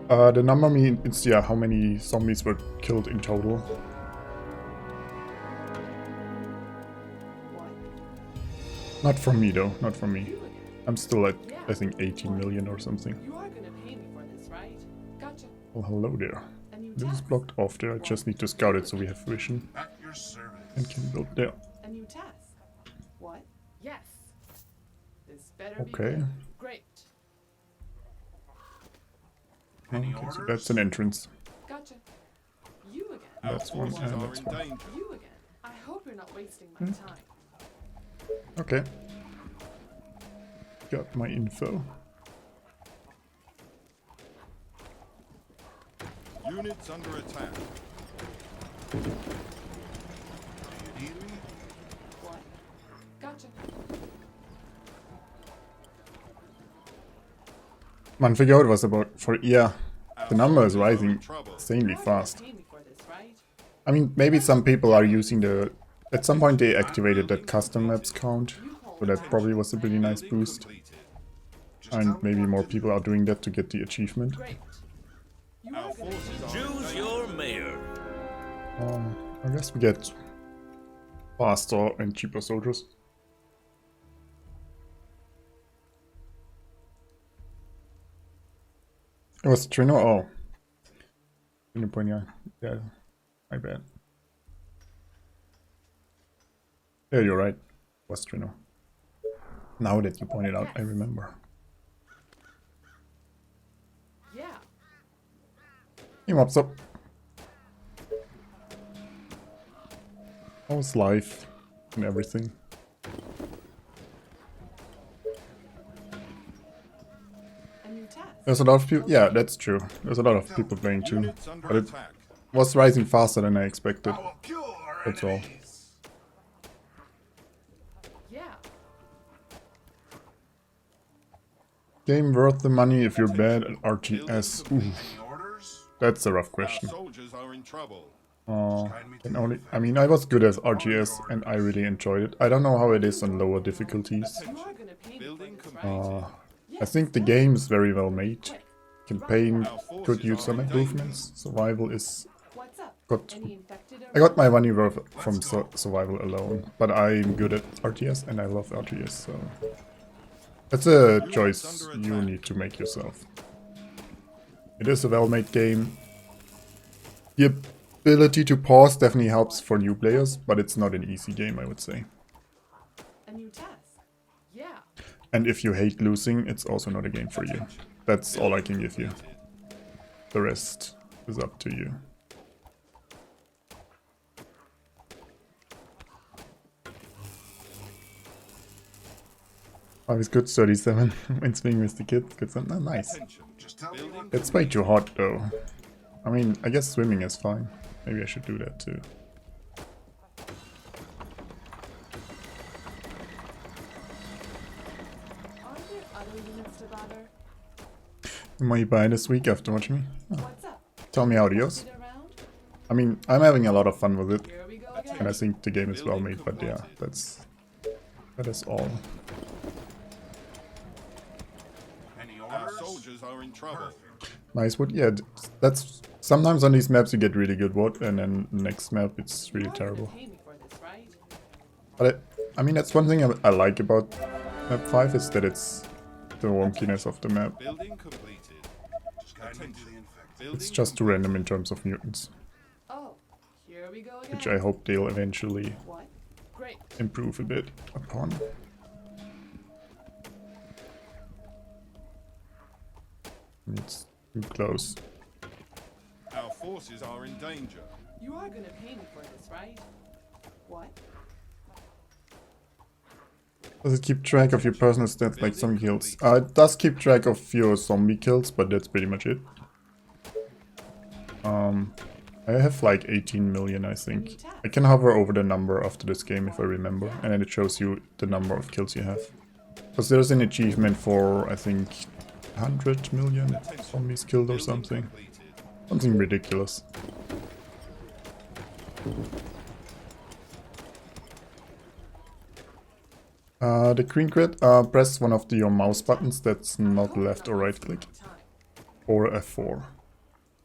The number means, yeah, how many zombies were killed in total. Not from me though, not from me. I'm still at, I think, 18 million or something. You are gonna pay me for this, right? Gotcha. Well, hello there. A new This is task. blocked off there, I just need to scout it so we have vision. At your service. And can build there. A new task. What? Yes. This better be Okay. good. Great. Okay, so that's an entrance. Gotcha. You again. That's one, Forces and are that's in one. danger. You again. I hope you're not wasting my time. Okay. Got my info. Units under attack. Do you need me? What? Gotcha. Man, figure out what's about for yeah. The number is Soldiers are in rising trouble. insanely You are gonna fast. pay me for this, right? I mean, maybe some people are using the... At some point they activated that custom maps count, so that probably was a pretty nice boost. Completed. Just tell And me maybe what more to people are doing that to get the achievement. Great. You Our are gonna forces are in Choose danger. your mayor. I guess we get faster and cheaper soldiers. It was Trino? Oh. Trino point, yeah. Yeah, my bad. Yeah, you're right. It was Trino. Now that you pointed out, I remember. Yeah. He mops up. How's life and everything? A new task. There's a lot of people. Yeah, that's true. There's a lot of people playing too. Units under But it attack. was rising faster than I expected. Our pure That's all. enemies. Yeah. Game worth the money if you're bad at RTS. Ooh, Any orders? that's a rough Our question. soldiers are in trouble. Can only. I mean, I was good at RTS and I really enjoyed it. I don't know how it is on lower difficulties. You are gonna pay me Building for this, complete. right? I think the game is very well made. Campaign Our forces could use are some in danger. improvements. Survival is What's up? got. Any infected I got my money worth from survival alone, but I'm good at RTS and I love RTS, so that's a choice you need to make yourself. It is a well-made game. The ability to pause definitely helps for new players, but it's not an easy game, I would say. A new task. Yeah. And if you hate losing, it's also not a game for you. That's all I can give you. The rest is up to you. Oh, it's good, 37. When swinging with the kid. Good something. Oh, nice. Attention. Just tell me what It's way too hot though. I mean, I guess swimming is fine. Maybe I should do that too. Are there other units to bother? Might you buy this week after watching me? Oh, What's up? tell me how it goes. Sit around? I mean, I'm having a lot of fun with it. Here we go And again. I think the game is well made, but yeah, that is all. any Our orders? soldiers are in trouble. Nice wood, yeah, that's sometimes on these maps you get really good wood, and then next map it's really You are terrible. gonna pay me for this, right? But I mean, that's one thing I like about map 5 is that it's the wonkiness of the map. Building completed. Just guide me to the infected. Building It's just too random in terms of mutants, Oh, here we go again. which I hope they'll eventually What? Great. improve a bit upon. It's too close. Our forces are in danger. You are gonna pay me for this, right? What? Does it keep track of your personal stats like zombie kills? It does keep track of your zombie kills, but that's pretty much it. I have like 18 million, I think. I can hover over the number after this game if I remember, and then it shows you the number of kills you have. Because there's an achievement for, I think, 100 million zombies killed or something. Completed. Something ridiculous. The green grid, press one of your mouse buttons that's not left or right click. or F4.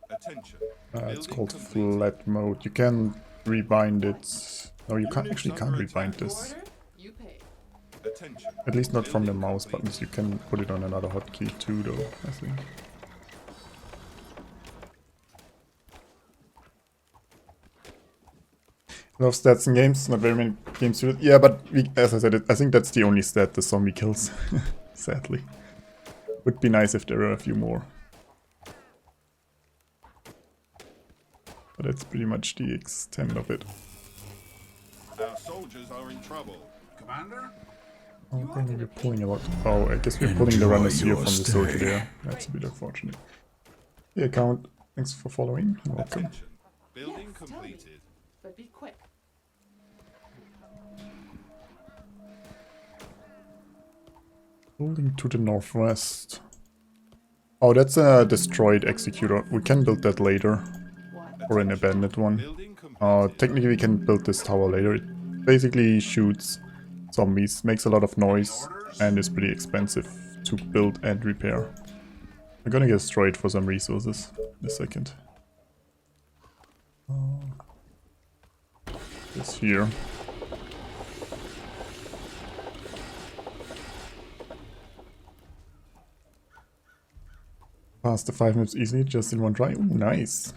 Attention. It's Building called completed. flat mode. You can rebind it. No, you can't Units actually can't under rebind attack. this. Order, you pay. Attention. At least not from the Building mouse complete. buttons. You can put it on another hotkey too, though, I think. Love stats in games. Not very many games do it. Yeah, but as I said, I think that's the only stat the zombie kills. Sadly. Would be nice if there were a few more. But that's pretty much the extent of it. Our soldiers are in trouble. Commander? Oh, apparently we're pulling a lot. Oh, I guess we're pulling the runners here from the soldier there. That's a bit unfortunate. Yeah, Count, thanks for following. You're welcome. Attention. Building Yes, tell me. completed. But be quick. Building to the northwest. Oh, that's a destroyed executor. We can build that later. What? Or an abandoned one. Building completed. Technically we can build this tower later. It basically shoots zombies, makes a lot of noise, and is pretty expensive to build and repair. We're gonna get destroyed for some resources in a second. It's here. Pass the 5 maps easily, just in one try. Ooh, nice.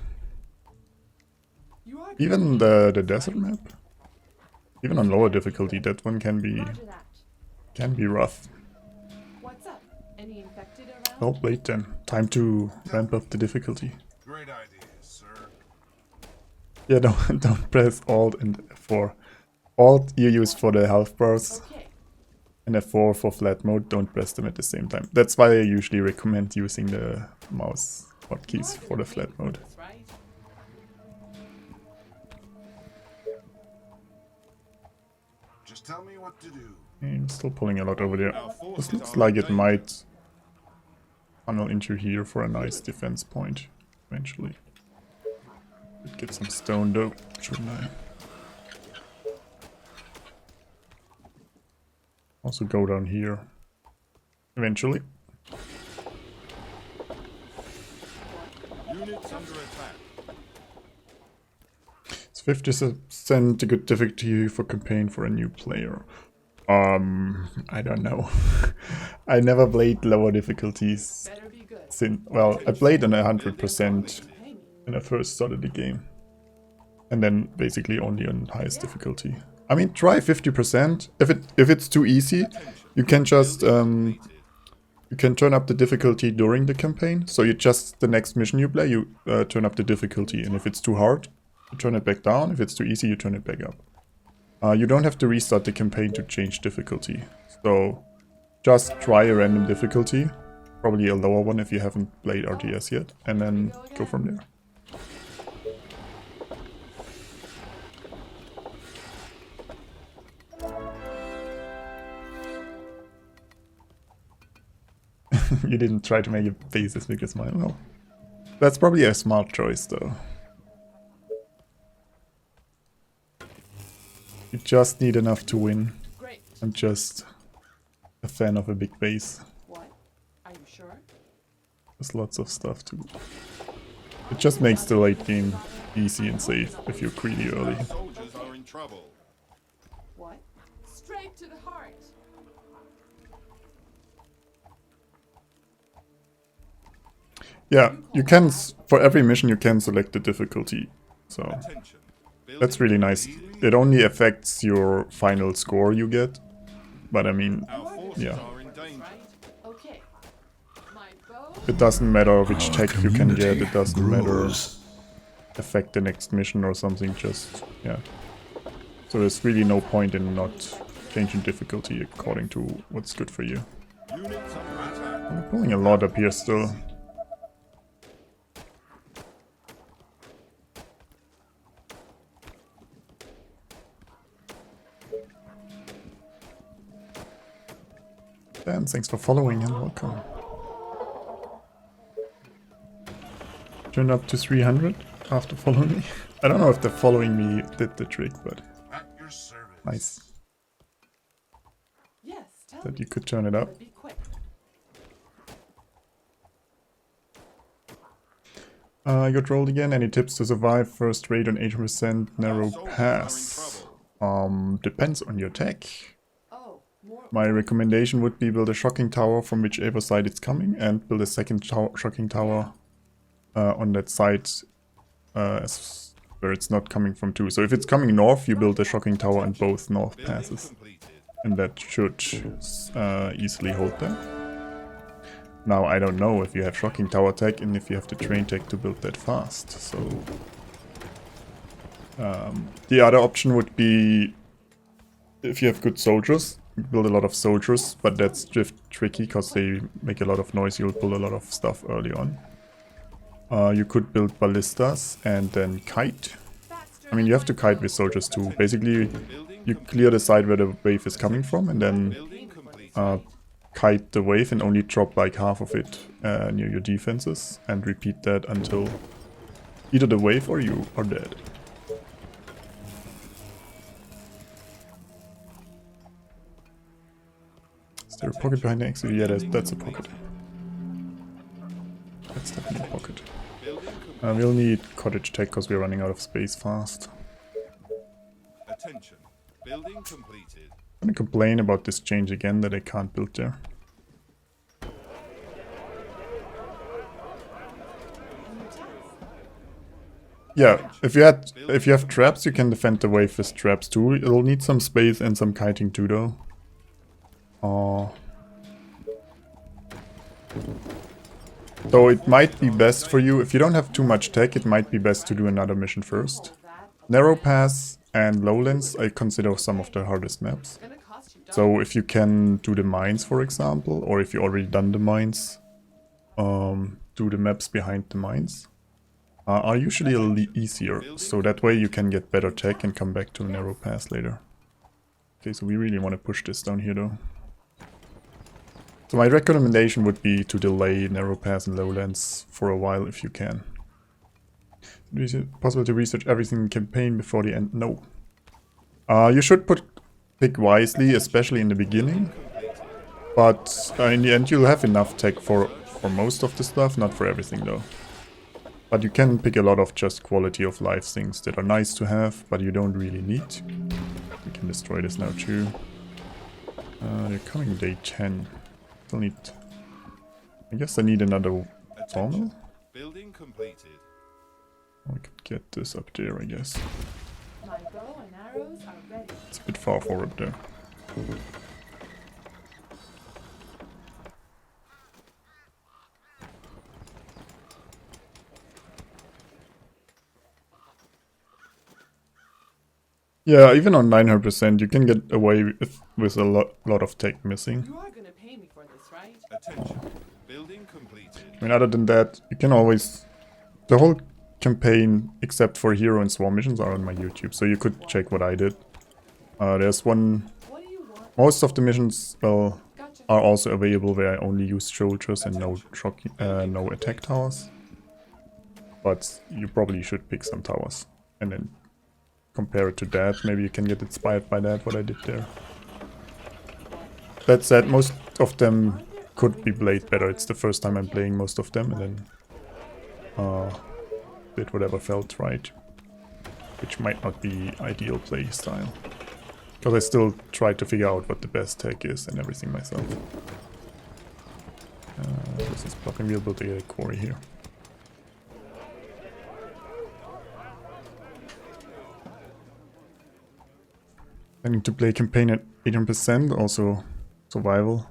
You are Even the desert map, even on lower difficulty, that one can be Roger that. rough. What's up? Any infected around? Well played then. Time to ramp up the difficulty. Great idea, sir. Yeah, don't press Alt and F4. Alt you use for the health bars, Okay. and F4 for flat mode. Don't press them at the same time. That's why I usually recommend using the mouse hotkeys for the flat mode. That's right. Just tell me what to do. I'm still pulling a lot over there. Our This forces looks are like in it danger. might funnel into here for a nice defense point eventually. Could get some stone though, shouldn't I? Also go down here eventually. Units under attack. It's 50% a good difficulty for campaign for a new player. I don't know. I never played lower difficulties Better be good. since, well, I played on 100% Pay me. when I first started the game. And then basically only on highest difficulty. I mean, try 50%. If it's too easy, you can just you can turn up the difficulty during the campaign. So you just the next mission you play, you turn up the difficulty, and if it's too hard, you turn it back down. If it's too easy, you turn it back up. You don't have to restart the campaign to change difficulty. So just try a random difficulty, probably a lower one if you haven't played RTS yet, and then go from there. You didn't try to make your face as big as mine. Well, that's probably a smart choice, though. You just need enough to win. Great. I'm just a fan of a big base. What? Are you sure? There's lots of stuff to... It just makes the late game easy and safe if you're greedy early. Our soldiers are in trouble. What? Straight to the heart. Yeah, you can... For every mission you can select the difficulty. So Attention. that's really nice. It only affects your final score you get. But I mean, Our forces yeah. are in danger. Right? Okay. My bow. It doesn't matter which Our tech you can get, community it doesn't matter grows. affect the next mission or something, just, yeah. So there's really no point in not changing difficulty according to what's good for you. Units under attack. I'm pulling a lot up here still. Dan, thanks for following and welcome. Turned up to 300 after following me. I don't know if the following me did the trick, but At your service. nice Yes, tell that me. you could turn it up. But be quick. I got rolled again. Any tips to survive first raid on 80% narrow Soldiers are in pass? trouble. Depends on your tech. Oh, more. My recommendation would be build a shocking tower from whichever side it's coming and build a second shocking tower on that side where it's not coming from two. So if it's coming north, you build a shocking tower on both north Building passes. completed. And that should easily hold them. Now, I don't know if you have shocking tower tech and if you have the train tech to build that fast. So the other option would be if you have good soldiers, build a lot of soldiers, but that's just tricky because they make a lot of noise. You'll pull a lot of stuff early on. You could build ballistas and then kite. I mean, you have to kite with soldiers too. Basically, you clear the side where the wave is coming from and then Building completed. kite the wave and only drop like half of it near your defenses and repeat that until either the wave or you are dead. Is there a pocket behind the exit? Yeah, that's a pocket. That's definitely a pocket. Building complete. We'll need cottage tech because we're running out of space fast. Attention. Building completed. I'm gonna complain about this change again that I can't build there. Yeah, if you have traps, you can defend the wave with traps too. It'll need some space and some kiting too, though. So it might be best for you, if you don't have too much tech, it might be best to do another mission first. Narrow Pass and Lowlands I consider some of the hardest maps. Gonna cost you double. So if you can do the mines, for example, or if you already done the mines, do the maps behind the mines. Are usually a little easier, so that way you can get better tech and come back to a narrow pass later. Okay, so we really want to push this down here though. So my recommendation would be to delay narrow pass and lowlands for a while if you can. Is it possible to research everything in campaign before the end? No. You should pick wisely, especially in the beginning. But in the end you'll have enough tech for most of the stuff, not for everything though. But you can pick a lot of just quality of life things that are nice to have, but you don't really need. We can destroy this now too. They're coming day 10. Still need... I guess I need another sawmill? Building completed. I could get this up there, I guess. My bow and arrows are ready. It's a bit far forward there. Yeah, even on 900% you can get away with a lot of tech missing. You are gonna pay me for this, right? Attention. Building completed. I mean, other than that, you can always... The whole campaign, except for hero and swarm missions, are on my YouTube, so you could check what I did. There's one... What do you want? Most of the missions, well, Gotcha. are also available where I only use soldiers and no attack towers. But you probably should pick some towers and then compare it to that. Maybe you can get inspired by that, what I did there. That said, most of them could be played better. It's the first time I'm playing most of them, and then did whatever felt right. Which might not be ideal play style. Because I still try to figure out what the best tech is and everything myself. This is blocking. We'll build a quarry here. I need to play campaign at 18%, also survival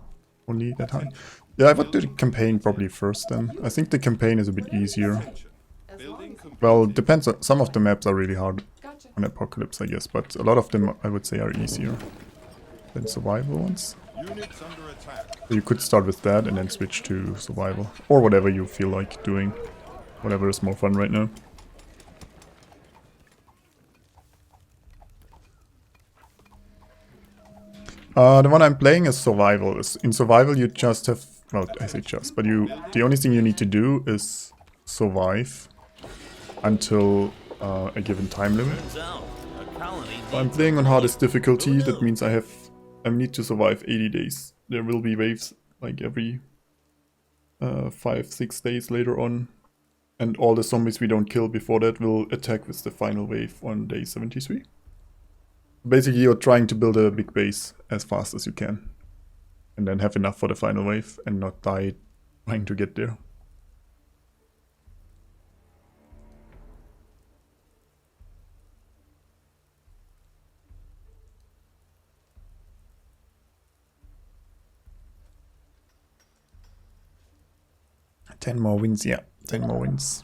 only that high. Yeah, I would do the campaign probably first then. I think the campaign is a bit easier. Attention. As long Building as complete. Well, depends on, some of the maps are really hard gotcha. on Apocalypse, I guess, but a lot of them I would say are easier than survival ones. Units under attack. So you could start with that and then switch to survival. Or whatever you feel like doing. Whatever is more fun right now. The one I'm playing is survival. In survival you just have, well, I say just, but the only thing you need to do is survive until a given time limit. I'm playing on hardest difficulty, that means I need to survive 80 days. There will be waves like every 5-6 days later on, And all the zombies we don't kill before that will attack with the final wave on day 73. Basically, you're trying to build a big base as fast as you can. And then have enough for the final wave and not die trying to get there. Ten more wins, yeah. 10 more wins.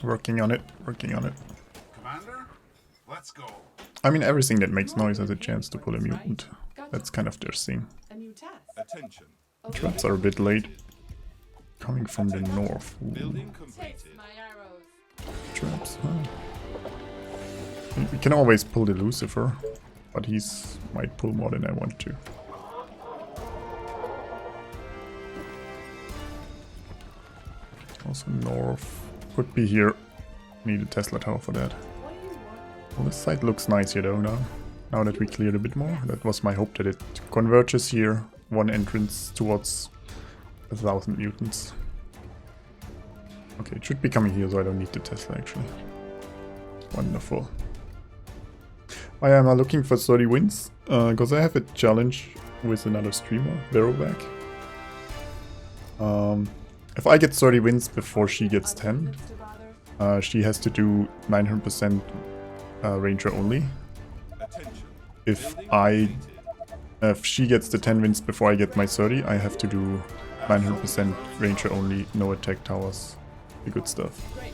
Working on it, working on it. Commander, let's go. I mean, everything that makes noise has a chance to pull a mutant. That's kind of their thing. A new task. Attention. Traps are a bit late. Coming from the north. Ooh, Building completed. My arrows. traps, huh? We can always pull the Lucifer, but he's might pull more than I want to. Also north. Could be here. Need a Tesla tower for that. What do you want? Well, this side looks nice here though now. Now that we cleared a bit more. That was my hope, that it converges here. One entrance towards 1,000 mutants. Okay, it should be coming here, so I don't need the Tesla actually. Wonderful. I am looking for 30 wins, because I have a challenge with another streamer, Verovac. If I get 30 wins before she gets 10, she has to do 900% Ranger only. Attention. If she gets the 10 wins before I get my 30, I have to do 900% Ranger only, no attack towers, the good stuff. Great.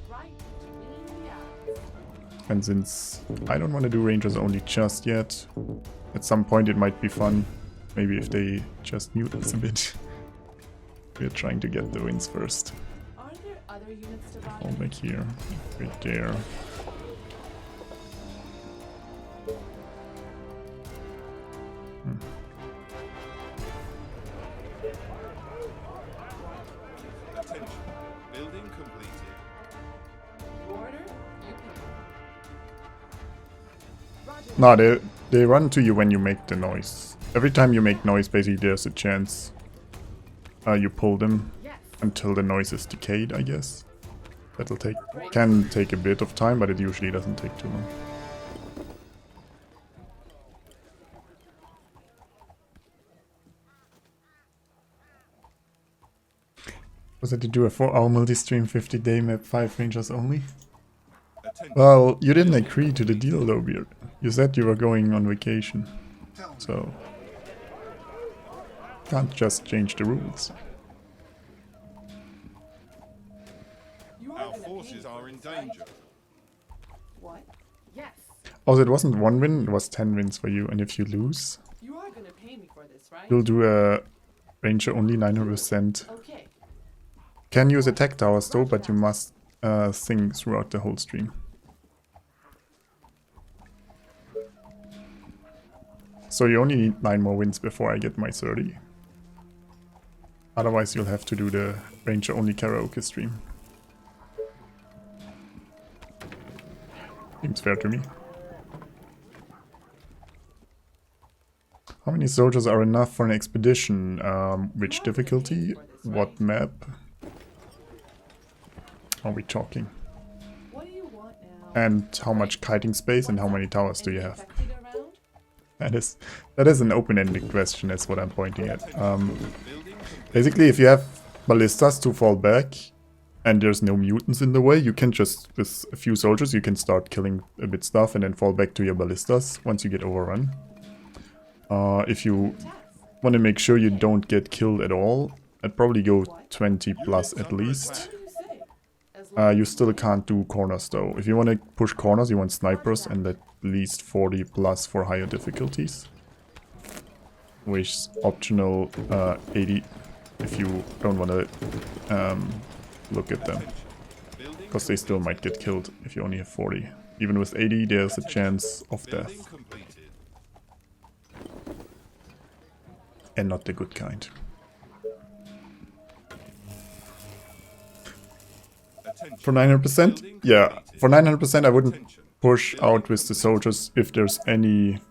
Right. Yeah. And since I don't want to do Rangers only just yet, at some point it might be fun, maybe if they just mute us a bit. We're trying to get the wins first. Are there other units to bother? All back here, right there. Attention. Building completed. Order? You can. Roger. No, they run to you when you make the noise. Every time you make noise, basically there's a chance you pull them Yes. until the noise is decayed, I guess. That'll can take a bit of time, but it usually doesn't take too long. Was it to do a 4-hour multi-stream 50-day map 5 rangers only? Attention. Well, you didn't agree to the deal though, Beard. You said you were going on vacation, Tell me. so can't just change the rules. You are Our gonna pay forces me are for in this, right? danger. What? Yes. Also, it wasn't 1 win, it was 10 wins for you, and if you lose, You are gonna pay me for this, right? you'll do a ranger only 900%. Okay. Can use attack towers though, but you must sing throughout the whole stream. So you only need 9 more wins before I get my 30. Otherwise you'll have to do the ranger only karaoke stream. Seems fair to me. How many soldiers are enough for an expedition? Which difficulty? What map? Are we talking? What do you want now? And how much kiting space and how many towers do you Any have? infected around? That is an open-ended question, is what I'm pointing at. Building Basically, if you have ballistas to fall back and there's no mutants in the way, you can just, with a few soldiers, you can start killing a bit stuff and then fall back to your ballistas once you get overrun. If you want to make sure you don't get killed at all, I'd probably go 20 plus at least. What do you say? As long You still can't do corners though. If you want to push corners, you want snipers and at least 40 plus for higher difficulties. Which is optional 80 if you don't want to look at them. Because they still might get killed if you only have 40. Even with 80 there's a chance of building death. completed. And not the good kind. Attention. For 900%? Yeah, for 900% I wouldn't push out with the soldiers if there's any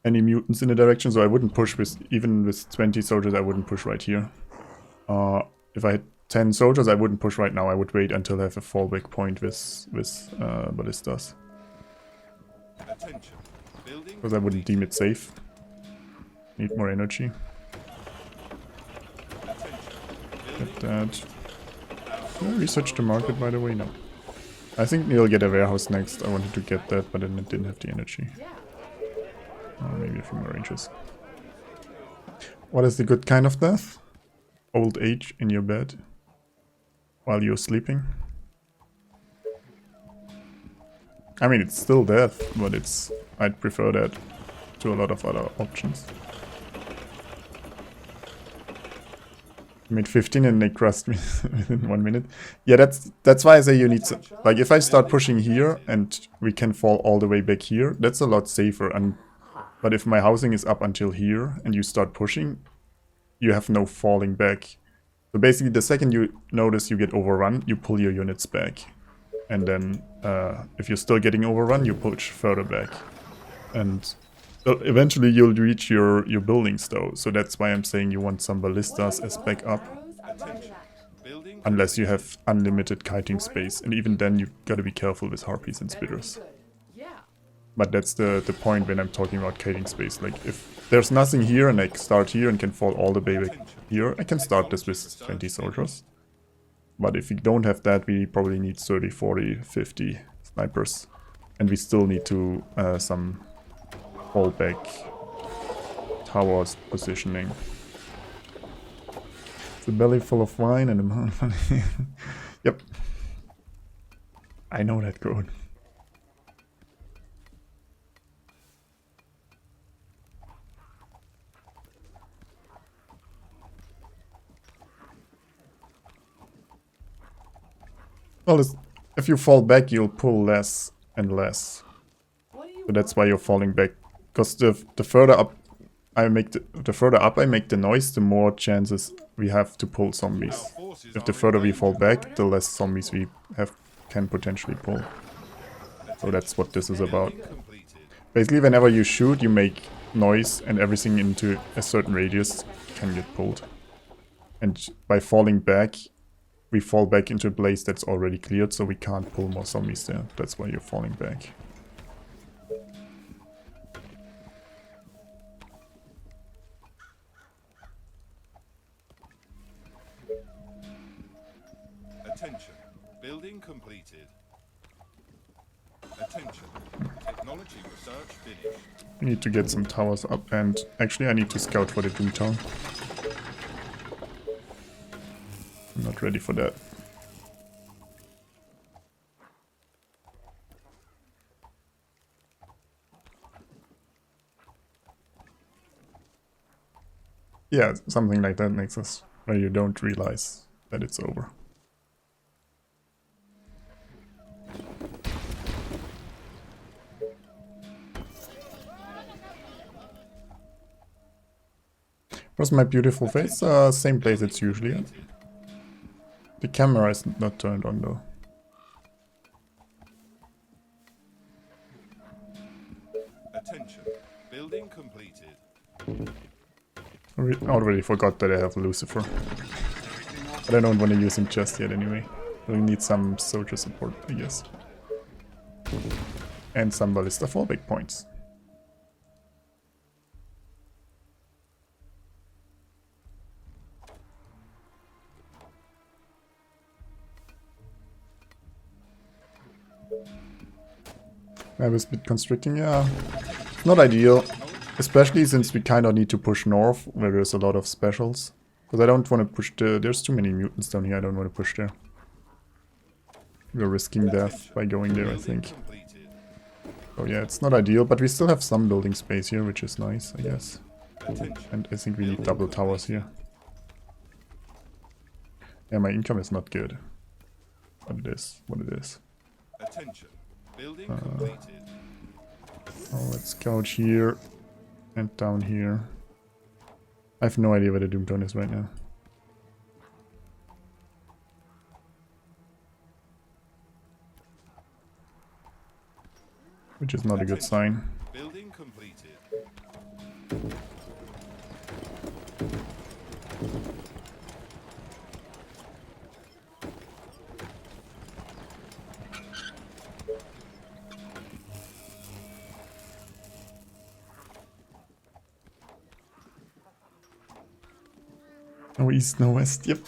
mutants in the direction, so I wouldn't push with, even with 20 soldiers I wouldn't push right here. If I had 10 soldiers, I wouldn't push right now. I would wait until I have a fallback point with ballistas. Attention. Building Because I wouldn't deem it safe. Need more energy. Get that. Did I research the market, by the way? No. I think we'll get a warehouse next. I wanted to get that, but then it didn't have the energy. Maybe a few more inches. What is the good kind of death? Old age in your bed while you're sleeping. I mean, it's still death, but I'd prefer that to a lot of other options. I made 15 and they crushed me within 1 minute. Yeah, that's why I say you need to, like, if I start pushing here and we can fall all the way back here, that's a lot safer. But if my housing is up until here and you start pushing, you have no falling back. So basically, the second you notice you get overrun, you pull your units back. And then, if you're still getting overrun, you push further back. And eventually you'll reach your buildings though. So that's why I'm saying you want some ballistas as backup. Unless you have unlimited kiting space. And even then, you gotta be careful with harpies and spitters. But that's the point when I'm talking about kiting space. Like, if there's nothing here and I start here and can fall all the way back here, I can start this with 20 soldiers. But if we don't have that, we probably need 30, 40, 50 snipers. And we still need to some fallback towers positioning. It's a belly full of wine and a amount of money. Yep. I know that code. Well, if you fall back, you'll pull less and less. So that's why you're falling back. Because the further up I make the noise, the more chances we have to pull zombies. If the further we fall back, the less zombies we can potentially pull. So that's what this is about. Basically, whenever you shoot, you make noise, and everything into a certain radius can get pulled. And by falling back, we fall back into a place that's already cleared, so we can't pull more zombies there. That's why you're falling back. Attention. Building completed. Attention. Technology research finished. We need to get some towers up, and actually I need to scout for the Doomtown. I'm not ready for that. Yeah, something like that makes us where you don't realize that it's over. Where's my beautiful face? Same place it's usually at. The camera is not turned on though. Attention. Building completed. I already forgot that I have Lucifer. But I don't want to use him just yet anyway. We'll need some soldier support, I guess. And some ballista fallback points. I was a bit constricting, yeah. Not ideal. Especially since we kind of need to push north, where there's a lot of specials. Because I don't want to push there's too many mutants down here, I don't want to push there. We're risking death by going there, I think. Oh yeah, it's not ideal, but we still have some building space here, which is nice, I guess. And I think we need double towers here. Yeah, my income is not good. But it is what it is. Attention. Building completed. Oh, let's couch here and down here. I have no idea where the Doomtown is right now. Which is not a good sign. Building completed. No east, no west. Yep.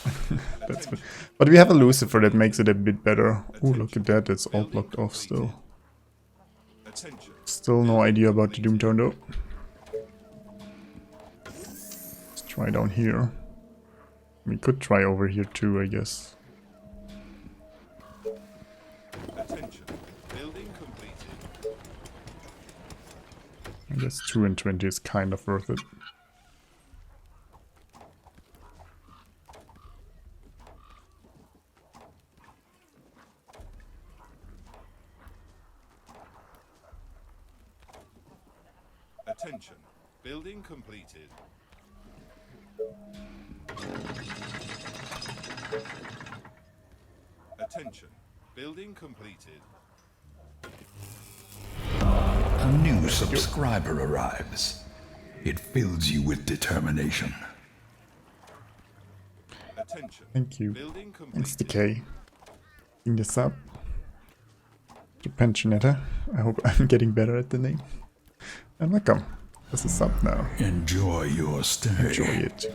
That's good. But we have a Lucifer that makes it a bit better. Oh, look at that. It's all blocked off still. Attention. Still no idea about the Doomtown though. Let's try down here. We could try over here too, I guess. Attention. Building completed. I guess 2 and 20 is kind of worth it. Attention. Building completed. Attention. Building completed. A new subscriber arrives. It fills you with determination. Attention. Thank you. Building completed. Thanks, Decay. Bring this up. To Pensionetta. I hope I'm getting better at the name. And welcome. This is up now. Enjoy your stay. Enjoy it.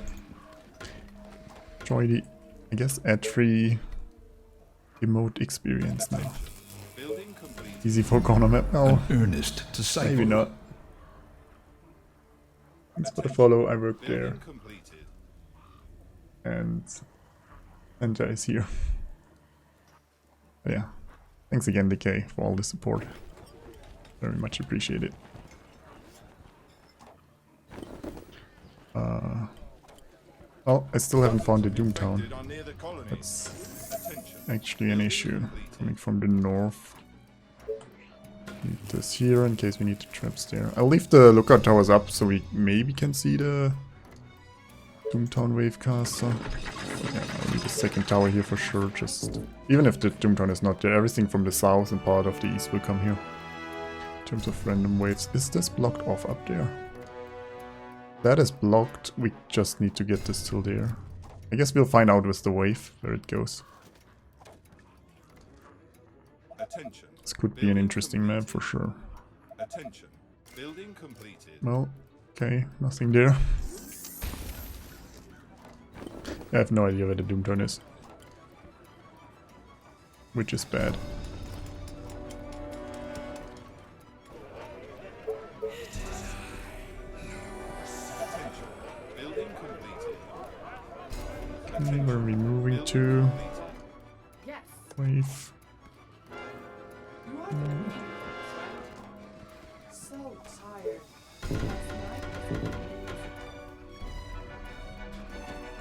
Enjoy the, I guess, ad-free emote experience now. Building completed. Easy for corner map now. An earnest disciple. Maybe not. Thanks for the follow. I work there. Building completed. And Ninja is here. But yeah. Thanks again, Decay, for all the support. Very much appreciated. Well, I still haven't found the Doomtown. Did on near the colony. That's Attention. actually an issue. Coming from the north. Need this here in case we need the traps there. I'll leave the lookout towers up so we maybe can see the Doomtown Wavecaster. Yeah, I'll need a second tower here for sure. Just even if the Doomtown is not there, everything from the south and part of the east will come here. In terms of random waves, is this blocked off up there? That is blocked. We just need to get this till there. I guess we'll find out with the wave where it goes. Attention. This could be an interesting map for sure. Attention. Building completed. Well, okay, nothing there. I have no idea where the Doomtown is. Which is bad. Attention. Building completed. Okay, where are we moving to? Yes. Wave. You are the right? So tired. Last night.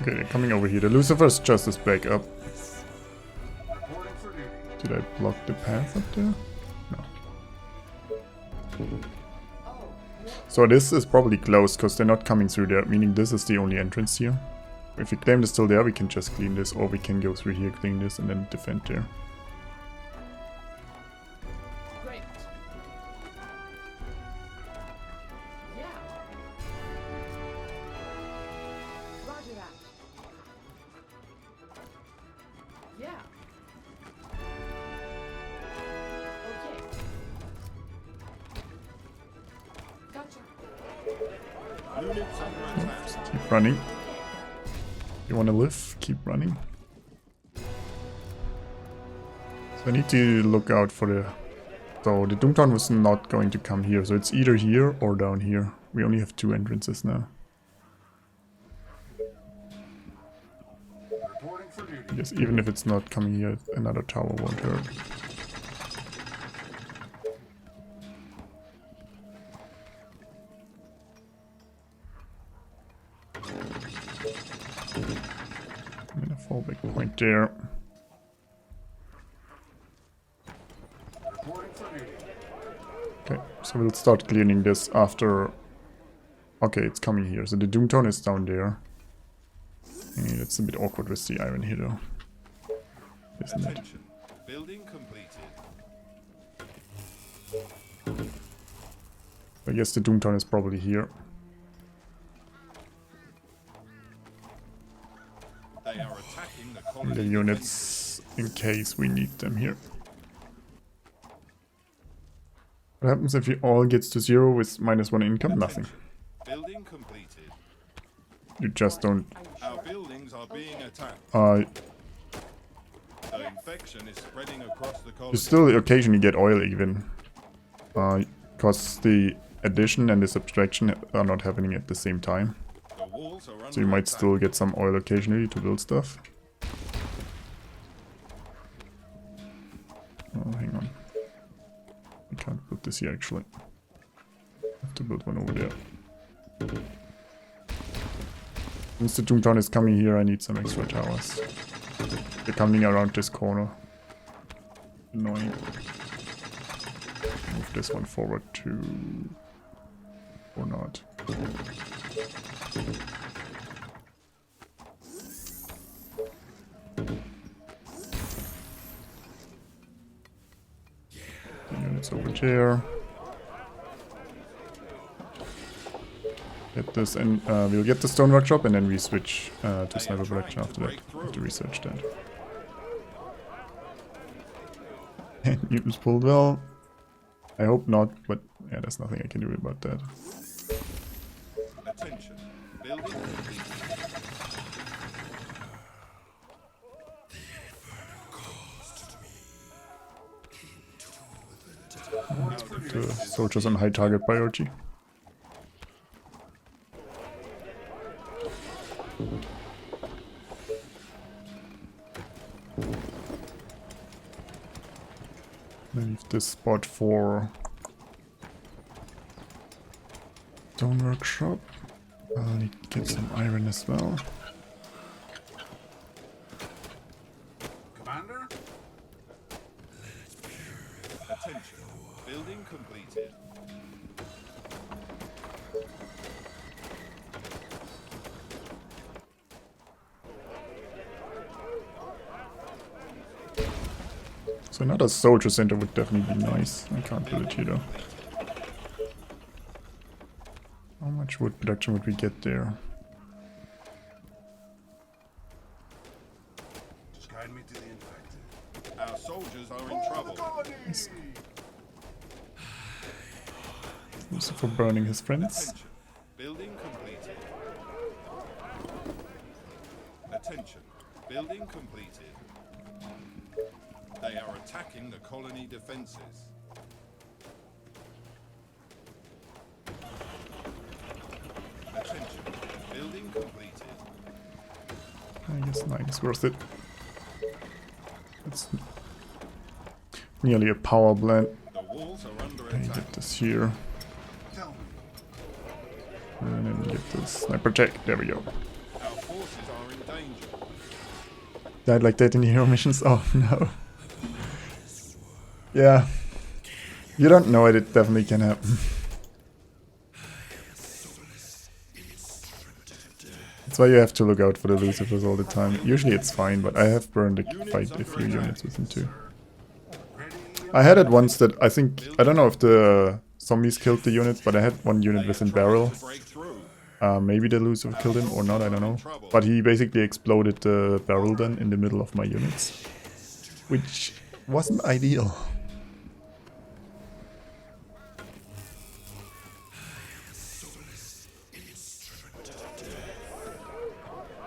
Okay, they're coming over here. The Lucifer's just is back up. Reporting for duty. Did I block the path up there? No. Oh, So this is probably closed because they're not coming through there, meaning this is the only entrance here. If we claim this still there, we can just clean this, or we can go through here, clean this, and then defend there. great. Yeah. Roger that. Yeah. Okay. Gotcha. Units under attack. Just keep running. You want to live? Keep running. So I need to look out for the... So the Doomtown was not going to come here, so it's either here or down here. We only have 2 entrances now. Reporting for duty. I guess even if it's not coming here, another tower won't hurt. And a fallback point there. Reporting for duty. Okay, so we'll start cleaning this after... Okay, it's coming here. So the Doomtown is down there. And it's a bit awkward with the iron here though. Isn't it? Attention. Building completed. I guess the Doomtown is probably here. They are attacking the And colony. the units in case we need them here. What happens if he all gets to 0 with -1 income? Nothing. Building completed. You just don't... Our buildings are being attacked. The infection is spreading across the you colony. still occasionally get oil even. Because the addition and the subtraction are not happening at the same time. The walls are under So you might attack. still get some oil occasionally to build stuff. Oh, hang on. I can't build this here actually. I have to build one over there. Since the Toontown is coming here, I need some extra towers. They're coming around this corner. Annoying. Move this one forward too. Or not. Units over there. Get this, and we'll get the stone workshop, and then we switch to sniper production after that. Have to research that. Mutants pulled well. I hope not, but yeah, there's nothing I can do about that. Attention. Building complete. Let's put the soldiers on high target priority. Leave this spot for stone workshop. I'll need to get some iron as well. Commander? Attention. Building completed. So another soldier center would definitely be nice. I can't build it here though. How much wood production would we get there? Just guide me to the infected. Our soldiers are in trouble. Yes. Also for burning his friends. Attention. Building completed. Attention. Building completed. They are attacking the colony defenses. Attention. Building completed. I guess 9 is worth it. It's nearly a power plant. The walls are under I attack. get this here. Tell me. And then get the sniper tech. There we go. Our forces are in danger. Died like that in the hero missions? Oh no. Yeah. You don't know it, it definitely can happen. That's why you have to look out for the Lucifers all the time. Usually it's fine, but I have burned a fight a few units with them too. I had it once that I think, I don't know if the zombies killed the units, but I had one unit within barrel. Break through. Maybe the Lucifer killed him or not, I don't know. But he basically exploded the barrel then in the middle of my units. Which wasn't ideal.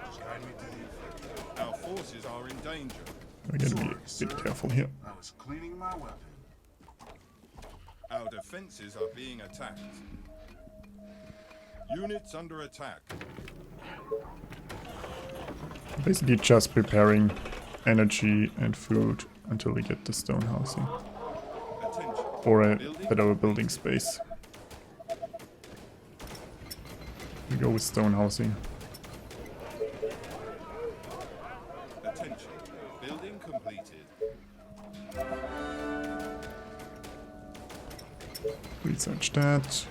Just guide me to the infected. Our forces are in danger. We gotta be a bit careful here. I was cleaning my weapon. Our defenses are being attacked. Units under attack. Basically just preparing energy and food until we get the stone housing. Attention. Or a better building space. We go with stone housing. Attention. Building completed. Research that.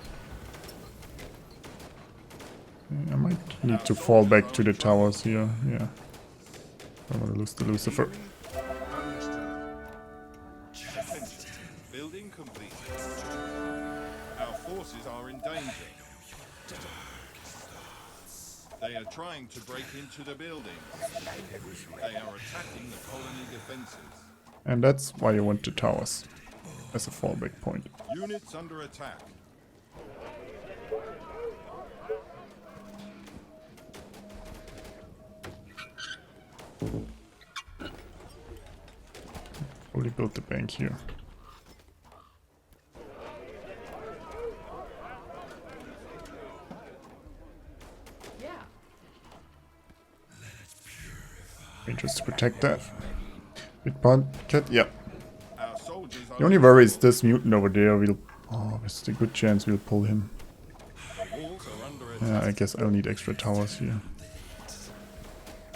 I might need to fall back to the towers here. Yeah. I don't want to lose the Lucifer. Understood. Attention. Building completed. Our forces are in danger. They are trying to break into the building. They are attacking the colony defenses. And that's why you want the towers. As a fallback point. Units under attack. Fully built the bank here. Yeah. Rangers to protect that. Big pocket, yeah. Our soldiers are The only worry is this mutant over there. Oh, there's a good chance we'll pull him. the walls are under attack. Yeah, I guess I'll need extra towers here.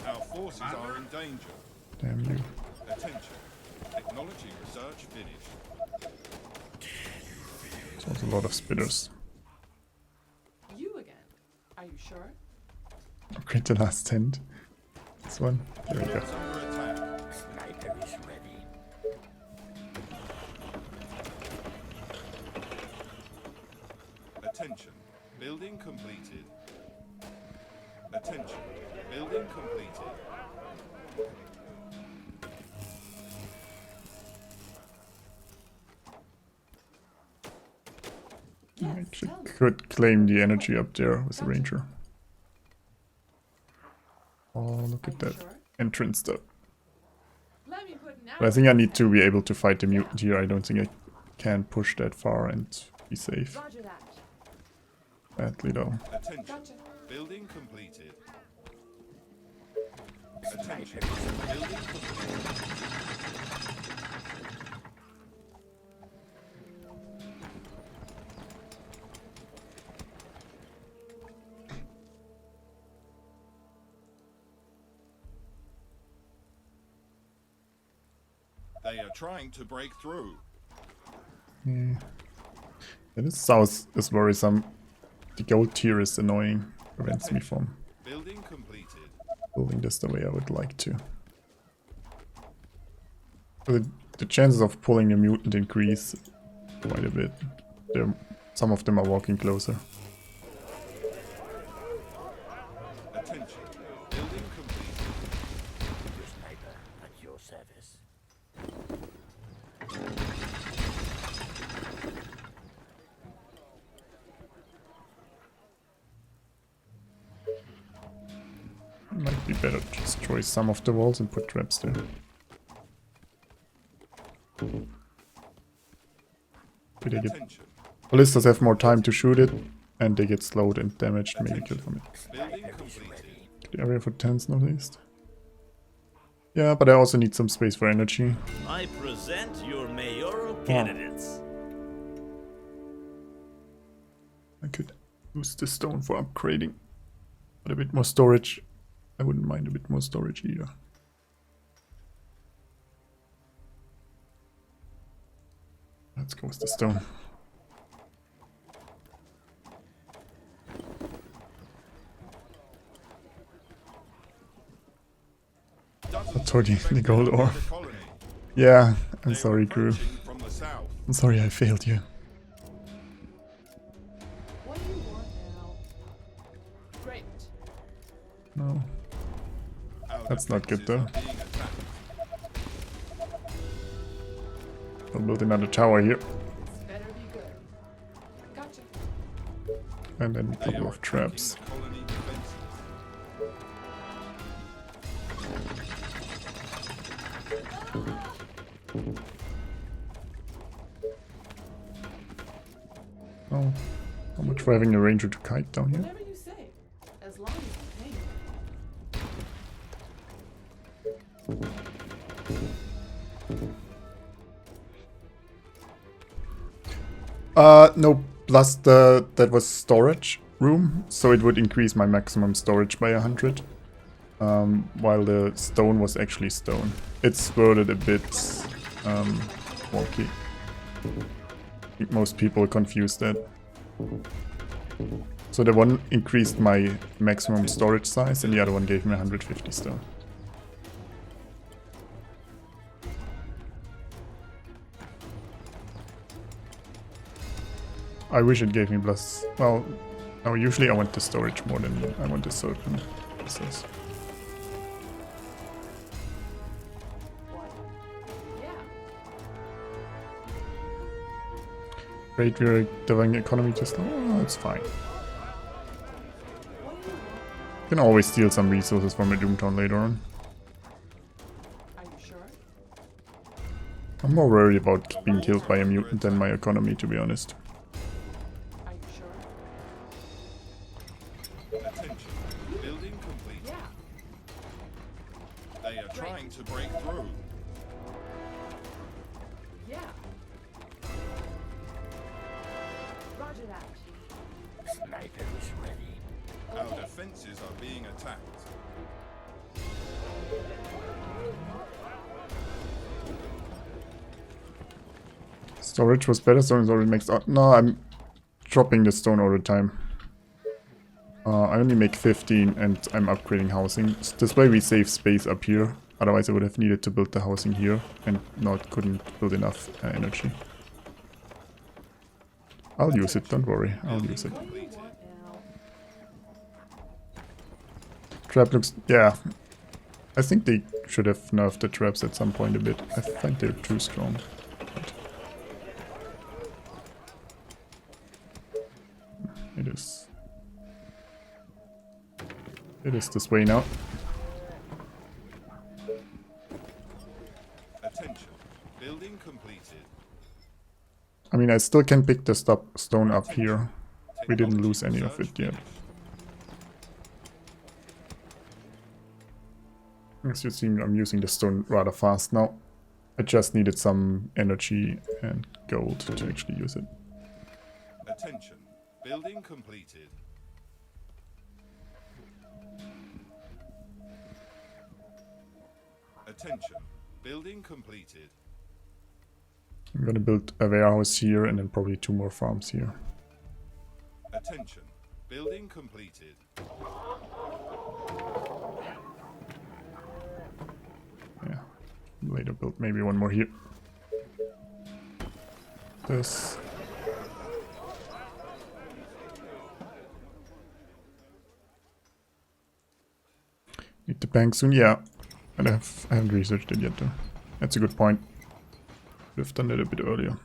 Our forces are in danger. Damn you. Attention. Technology research finished. There's also a lot of spitters. You again. Are you sure? Upgrade the last tent. This one. There we go. It's under attack. Sniper is ready. Attention. Building completed. Attention. Building completed. Yes. Actually Tell me. could claim the energy up there with the ranger. Oh, look Are at you that sure? entrance stuff. Let me put an But I think I need to be able to fight the mutant here. I don't think I can push that far and be safe. Roger that. Badly though. Attention. Gotcha. Building completed. Attention. Building completed. They are trying to break through. Yeah. This south is worrisome. The gold tier is annoying. Prevents me from Building completed. building this the way I would like to. The chances of pulling the mutant increase quite a bit. Some of them are walking closer. Attention. Building completed. Your sniper at your service. Might be better to destroy some of the walls and put traps there. They get Attention. ballistas have more time to shoot it, and they get slowed and damaged, maybe killed from it. Building completed. The area for tents northeast. Yeah, but I also need some space for energy. I present your mayoral candidates. I could use the stone for upgrading. But a bit more storage. I wouldn't mind a bit more storage either. Let's go with the stone. That's already the gold ore. The colony. Yeah, I'm They are sorry, crew. approaching from the south. I'm sorry I failed you. What do you want now? Great. No. Our That's not good, defenses though. are being attacked. I'll build another tower here. This better be good. Gotcha. And then a They couple are of traps. attacking the colony defenses. Oh, how much for having a ranger to kite down here? Whatever you say. As long as you pay me. No, plus that was storage room, so it would increase my maximum storage by 100. While the stone was actually stone. It's worded a bit wonky. I think most people confuse that. So the one increased my maximum storage size and the other one gave me 150 stone. I wish it gave me plus... Well, no, usually I want the storage more than I want the certain pieces. Yeah. Great, we're doing economy just... Oh, it's fine. What do you want? Can always steal some resources from a Doomtown later on. I'm more worried about being killed by a mutant than my economy, to be honest. Are you sure? Attention. Building complete. Yeah. They are trying to break through. Yeah. Roger that. Sniper is ready. Our defenses are being attacked. Storage was better, stone is already maxed out. No, I'm dropping the stone all the time. I only make 15 and I'm upgrading housing. This way we save space up here. Otherwise I would have needed to build the housing here and couldn't build enough energy. I'll use it, don't worry, I'll use it. Completed. Trap looks... yeah. I think they should have nerfed the traps at some point a bit. I find they're too strong. It is. It is this way now. Attention. Building completed. I mean, I still can pick the stone up here. We didn't lose any of it yet. As you see, I'm using the stone rather fast now. I just needed some energy and gold to actually use it. Attention. Building completed. Attention. Building completed. I'm gonna build a warehouse here and then probably 2 more farms here. Attention. Building completed. Yeah. Later build maybe 1 more here. This. Need the bank soon? Yeah. And I haven't researched it yet though. That's a good point. Could have done it a bit earlier.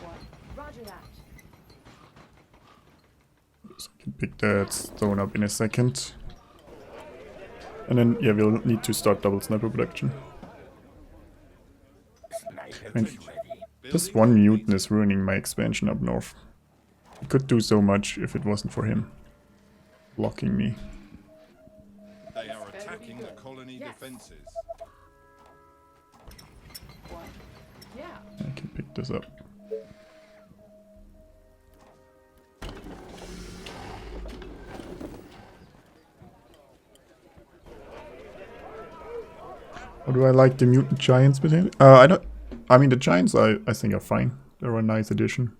What? Roger that. So I can pick that stone up in a second. And then, yeah, we'll need to start double sniper production. Sniper And is ready. this one mutant is ruining my expansion up north. I could do so much if it wasn't for him blocking me. They are attacking the colony defenses. What? Yeah. I can pick this up. Or do I like the mutant giants between? I mean the giants I think are fine. They're a nice addition.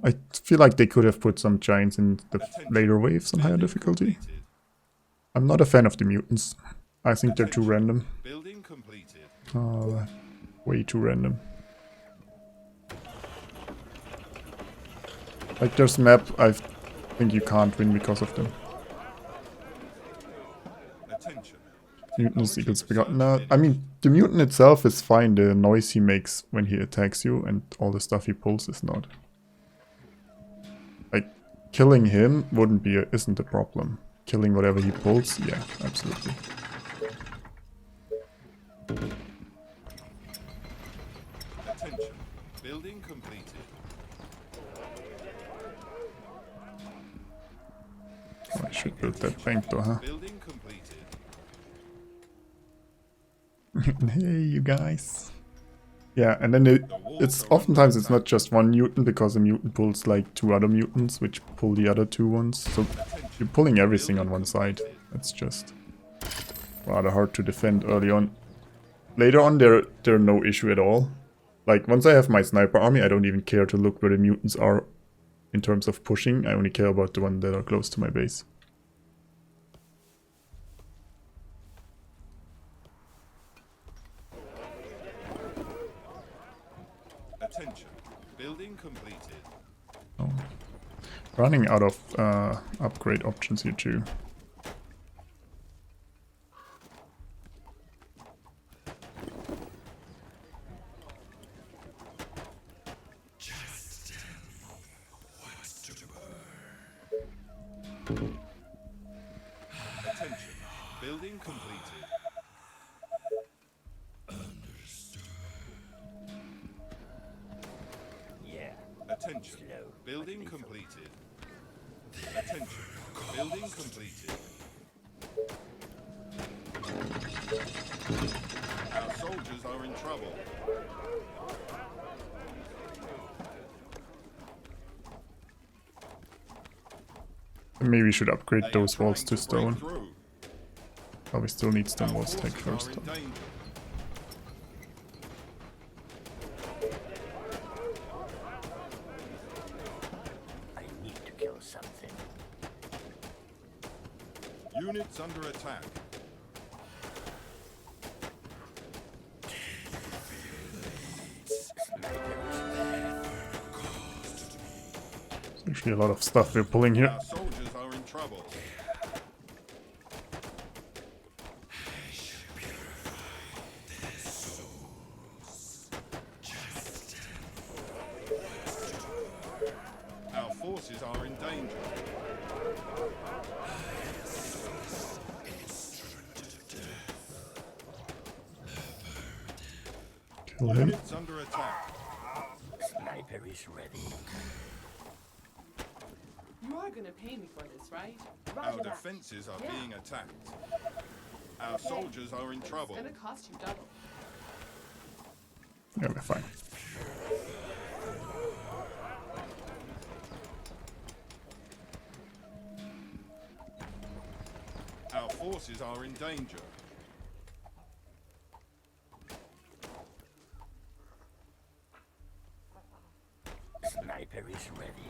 I feel like they could have put some giants in the later waves on higher difficulty. Completed. I'm not a fan of the mutants. I think they're too random. Building completed. Way too random. Like there's map, I think you can't win because of them. Attention. Mutants equals begotten. No, I mean, the mutant itself is fine. The noise he makes when he attacks you and all the stuff he pulls is not. Like, killing him isn't a problem. Killing whatever he pulls, yeah, absolutely. Attention. Building completed. Oh, I should build that bank though, huh? Building completed. Hey, you guys. Yeah, and then it's oftentimes it's not just one mutant because a mutant pulls like 2 other mutants which pull the other 2 ones. So you're pulling everything on one side. That's just rather hard to defend early on. Later on they're no issue at all. Like once I have my sniper army, I don't even care to look where the mutants are in terms of pushing. I only care about the ones that are close to my base. Attention. Building completed. Oh. Running out of upgrade options here too. Attention. Building completed. Yeah. Attention. Building completed. Attention. Building completed. Our soldiers are in trouble. Maybe we should upgrade They are those walls trying to break stone. through. Oh, we still need stone Our walls to take forces first. are in danger. I need to kill something. Units under attack. There's actually a lot of stuff we're pulling here. Our soldiers are in trouble. Our forces are in danger. Kill him. Units under attack. Sniper is ready. You are gonna pay me for this, right? Our defenses are being attacked. Our soldiers are in trouble. It's gonna cost you double. Yeah, we're fine. Our forces are in danger. Sniper is ready.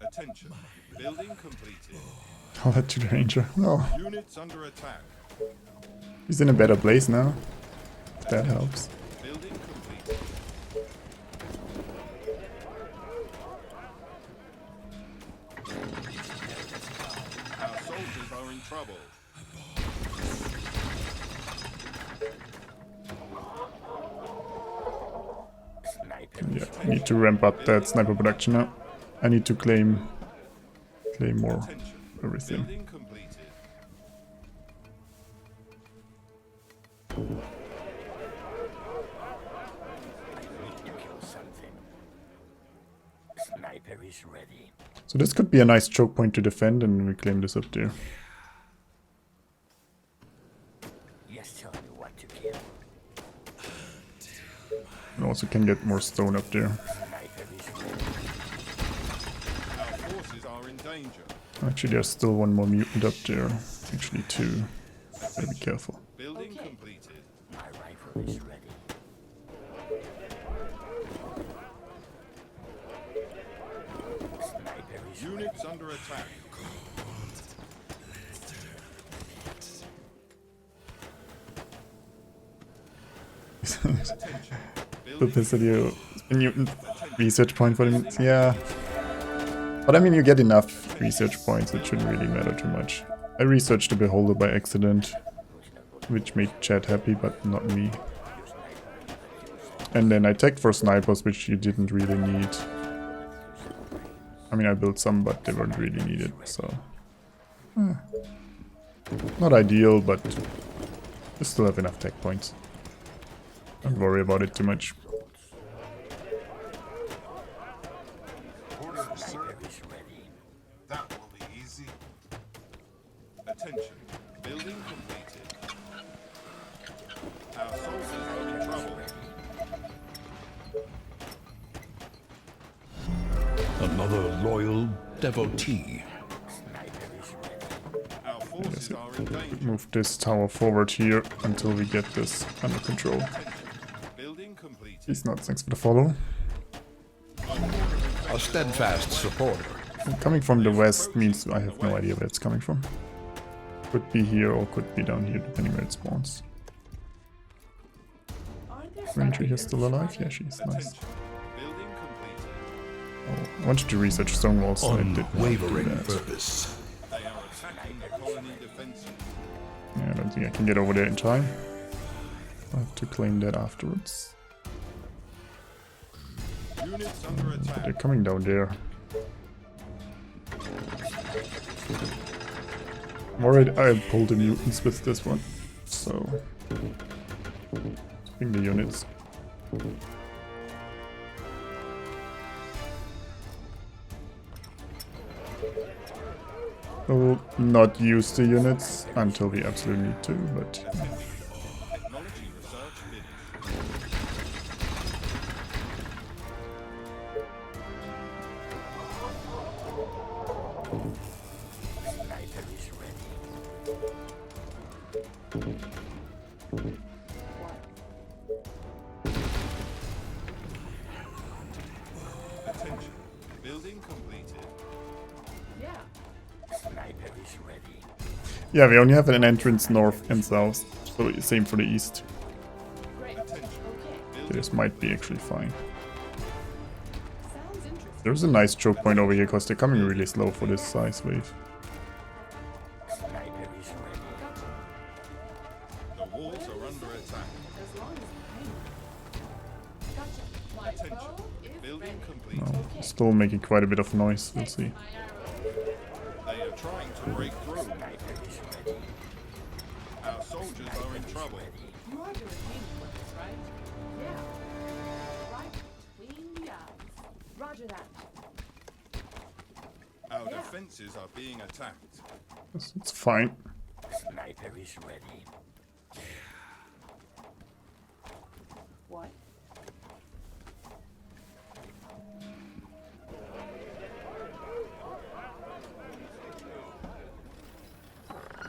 Attention. Building completed. I'll let you the ranger. Oh, Units under attack. he's in a better place now. If that helps. Building completed. Our soldiers are in trouble. Sniper Yeah, I need to ramp up that sniper production now. I need to claim more Attention. everything. Building completed. I need to kill something. Sniper is ready. So this could be a nice choke point to defend and reclaim this up there. Just tell me what to kill. And also can get more stone up there. Sniper is ready. Our forces are in danger. Actually, there's still one more mutant up there. Actually, two. Gotta be careful. Building Okay. completed. My rifle is ready. Sniper is ready. Units under attack. Attention. But Building this video, a mutant research point for them. Yeah. But I mean, you get enough research points, it shouldn't really matter too much. I researched the Beholder by accident, which made Chad happy, but not me. And then I teched for snipers, which you didn't really need. I mean, I built some, but they weren't really needed, so... Not ideal, but you still have enough tech points. Don't worry about it too much. Order, sir. Sniper is ready. That will be easy. Attention. Building completed. Our soldiers are in trouble. Another loyal devotee. Sniper is ready. Our forces are in danger. Move this tower forward here until we get this under control. Building completed. He's not, thanks for the follow. A steadfast supporter. Coming from the west means I have no idea where it's coming from. Could be here or could be down here, depending where it spawns. Aren't there Ranger here spiders still alive? spawning? Yeah, she's nice. Attention. Building completed. Oh, I wanted to research stone walls, so I did not do Unwavering that. purpose. They are attacking the colony defenses. Yeah, I don't think I can get over there in time. I'll have to claim that afterwards. Units under But they're attack. coming down there. I'm worried I pulled the mutants with this one. So... Bring the units. We'll not use the units until we absolutely need to, but... Technology research finished. Sniper is ready. Attention. Building completed. Yeah. Sniper is ready. Yeah, we only have an entrance north and south, so same for the east. Great. Attention. Okay. This might be actually fine. Sounds interesting. There's a nice choke point over here, because they're coming really slow for this size wave. Sniper is ready. The walls are under attack. As long as Gotcha. My Attention. bow is Building ready. complete. No, still making quite a bit of noise, we'll see. My arrow. They are trying to break through. Sniper is ready. Our soldiers are in trouble. You are doing painting with this, right? Yeah. Right between the eyes. Roger that. Our Yeah. defenses are being attacked. It's fine. Sniper is ready. What?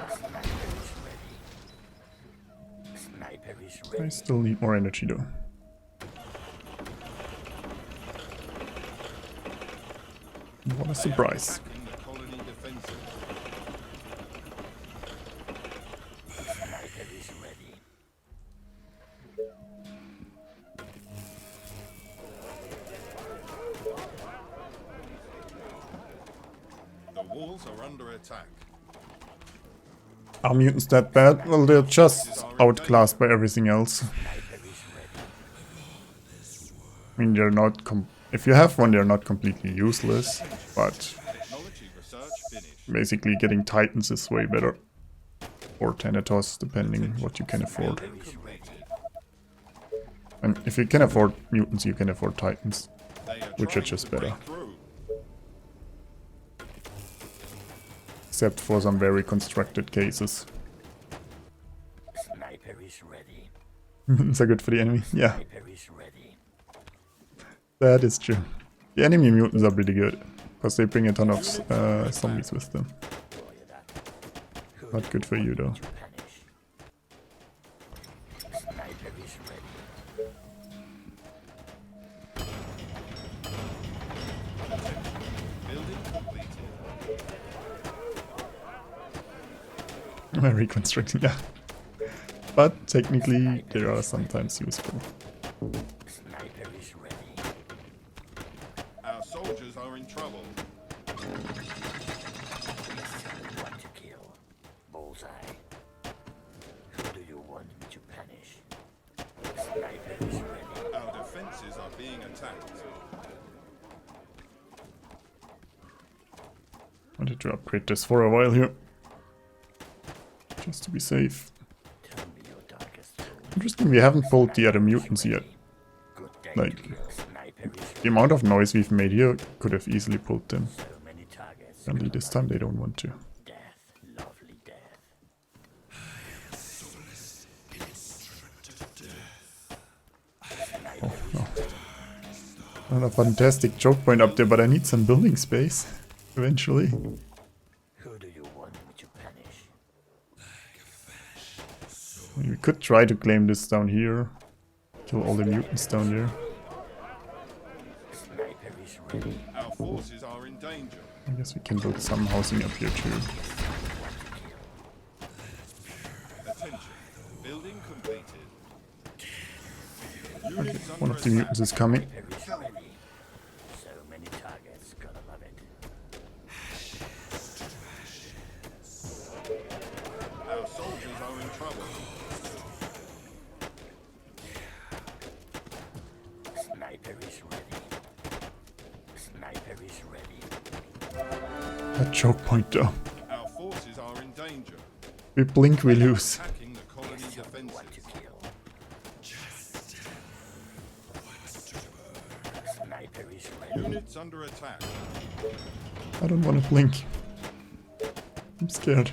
Sniper is ready. Sniper is I ready. still need more energy though. What a surprise. Attacking the colony defenses. Sniper is ready. The walls are under attack. Are mutants that bad? Well, they're just outclassed by everything else. Sniper is ready. I mean, they're not if you have one, they're not completely useless, but Technology research finished. basically getting Titans is way better. Or Thanatos, depending what you can afford. Building completed. And if you can afford mutants, you can afford Titans. They are Which are trying just to better. break through. Except for some very constructed cases. Sniper is ready. Mutants are good for the enemy. Yeah, Sniper is ready. that is true. The enemy mutants are pretty good. Because they bring a ton of zombies with them. Roger that. Who Not good for you though. punish? Sniper is ready. Building completed. Reconstructing, yeah. But technically, they are sometimes useful. Sniper is ready. Our soldiers are in trouble. What to kill? Bullseye. Who do you want to punish? Sniper is ready. Our defenses are being attacked. Wanted to upgrade this for a while here. Just to be safe. Tell me your darkest thought. Interesting, we haven't pulled the other mutants yet. Good day Like, to kill. Sniper is the amount of noise we've made here could have easily pulled them. so many targets. Only this time they don't want to. Death, lovely death. Oh, no. Another fantastic choke point up there, but I need some building space. Eventually. Who do you want to punish? I mean, we could try to claim this down here. Kill all the mutants down there. Sniper is ready. Our forces are in danger. I guess we can build some housing up here too. Attention. Building completed. Okay, Units one under of the attack. mutants is coming. Sniper is ready. So many targets. Gotta love it. Our soldiers are in trouble. Sniper is ready. Sniper is ready. A choke point down. Our forces are in danger. We blink, we lose. Attacking the colony defenses. What to kill. Sniper is ready. Units under attack. I don't want to blink. I'm scared.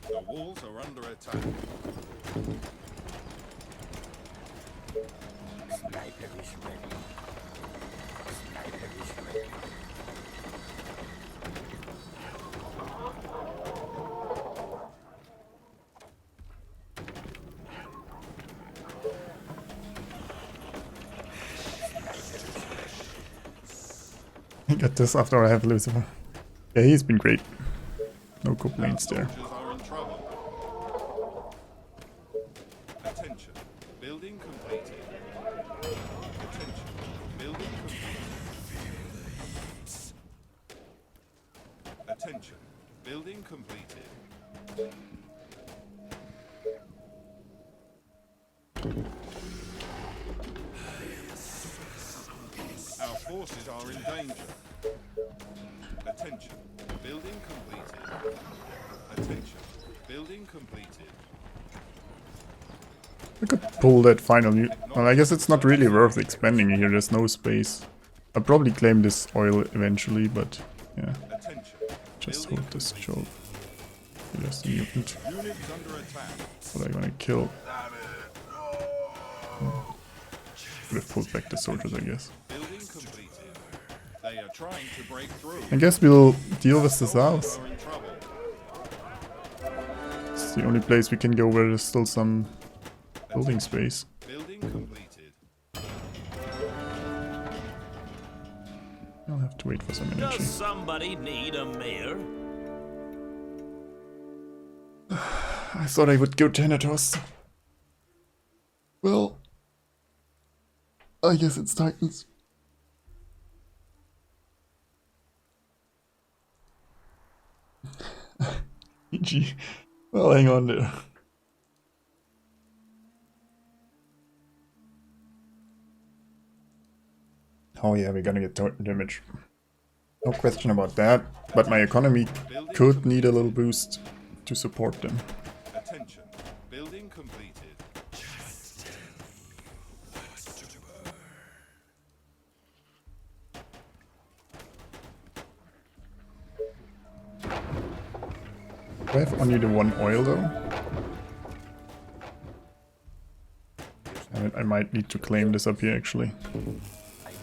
The walls are under attack. Sniper is ready. Sniper is ready. I got this after I have Lucifer. Yeah, he's been great. No complaints there. Soldiers are in trouble. Attention. Building completed. Attention. Building completed. Attention. Building completed. Our forces are in danger. Attention. Building completed. Attention. Building completed. I could pull that final well, I guess it's not really worth expanding here, there's no space. I'll probably claim this oil eventually, but yeah. Attention. Just Building hold this completed. job. There's a mutant. Units under attack. What am I gonna kill? Would have pulled back the soldiers, I guess. Building completed. They are trying to break through. I guess we'll deal with this house. Soldiers are in trouble. It's the only place we can go where there's still some building space. Building completed. I'll have to wait for some energy. Does somebody need a mayor? I thought I would go Thanatos. Well, I guess it's Titans. GG. Well, hang on there. Oh yeah, we're gonna get damage. No question about that, but my economy could need a little boost to support them. Attention. Building completed. Do I have only the one oil though? I might need to claim this up here actually.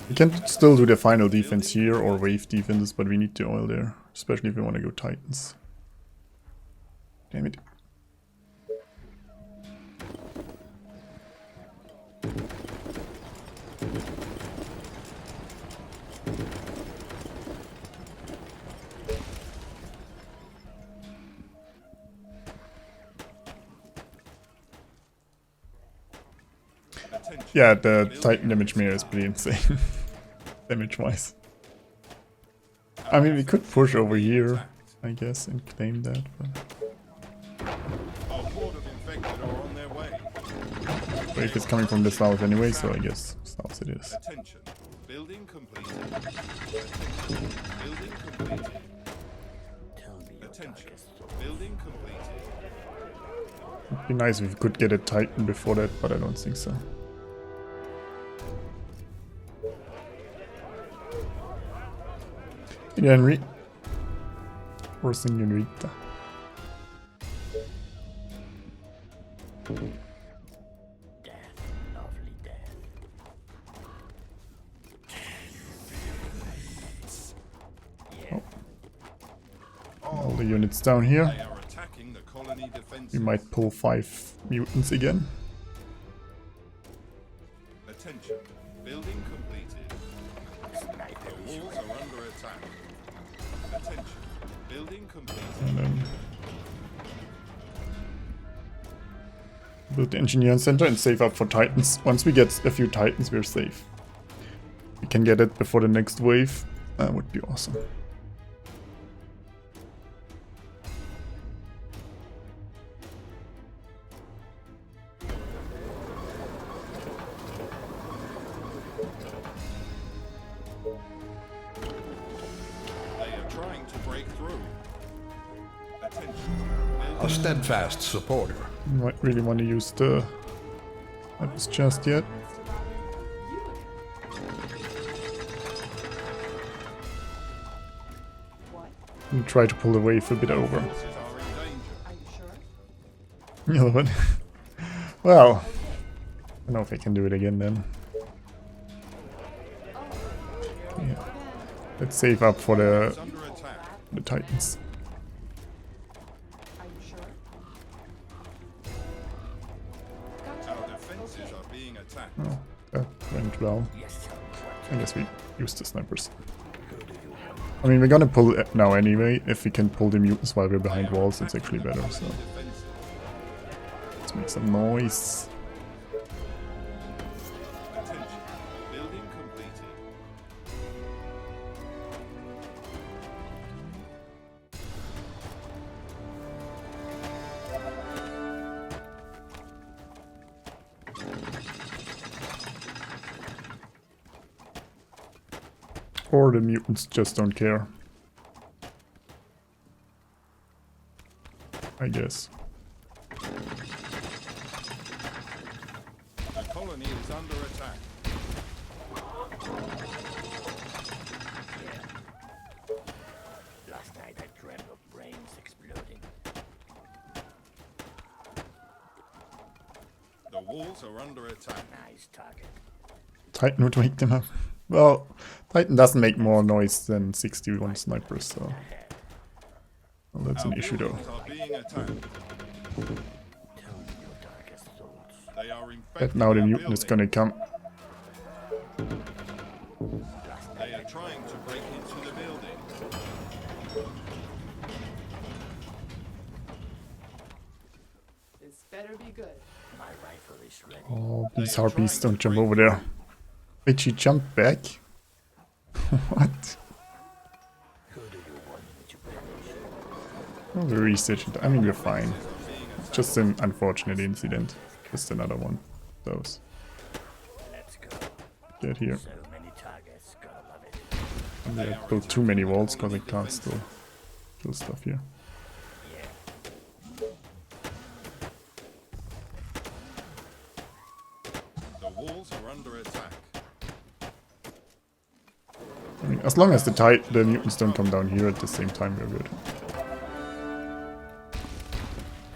We can still do the final defense here or wave defense, but we need the oil there, especially if we want to go Titans. Damn it. Attention. Yeah, the Titan damage mirror is pretty insane. Damage-wise. I mean, we could push over here, I guess, and claim that, but... A horde of infected are on their way. Wave is coming from the south anyway, so I guess south it is. Attention. Building completed. Attention. Building completed. Tell me your Attention. darkest thoughts. Building completed. It'd be nice if we could get a Titan before that, but I don't think so. Hey Henry. Or Senorita. Death, lovely death. All the units down here. They are attacking the colony defenses. We might pull 5 mutants again. Attention. Building completed. Sniper The is walls ready. are under attack. Attention. Building completed. And then build the engineering center and save up for Titans. Once we get a few Titans, we're safe. We can get it before the next wave. That would be awesome. A steadfast supporter. Might really want to use the weapons just yet. What? And try to pull the wave a bit over. Forces are in danger. Are you sure? The other one. Well, I don't know if I can do it again then. Yeah. Let's save up for It's under attack. the Titans. Are you sure? Our defenses are being attacked. Oh, that went well. Yes, tell me what I guess we use the snipers. who do you want? I mean, we're gonna pull it now anyway. If we can pull the mutants while we're behind walls, it's actually better. So Defenses. let's make some noise. Attention. Building completed. Or the mutants just don't care. I guess. The colony is under attack. Last night I dreamt of brains exploding. The walls are under attack. Nice target. Titan would wake them up. Well, Titan doesn't make more noise than 61 snipers, so well, that's an Our issue though. buildings are being attacked. Tell me your darkest thoughts. They are But infecting now the our mutant is building. gonna come. They are trying to break into the building. This better be good. My rifle is ready. Oh, these harpies don't jump over there. Wait, she jumped back? What? Who do you want me to punish? Oh, we researched it. I mean, we're fine. Just an unfortunate incident. Just another one. Those. Let's go. Get here. So many targets, gotta love it. And they have built too many walls because I can't still kill stuff here. The walls are under attack. I mean, as long as the mutants don't come down here at the same time, we're good.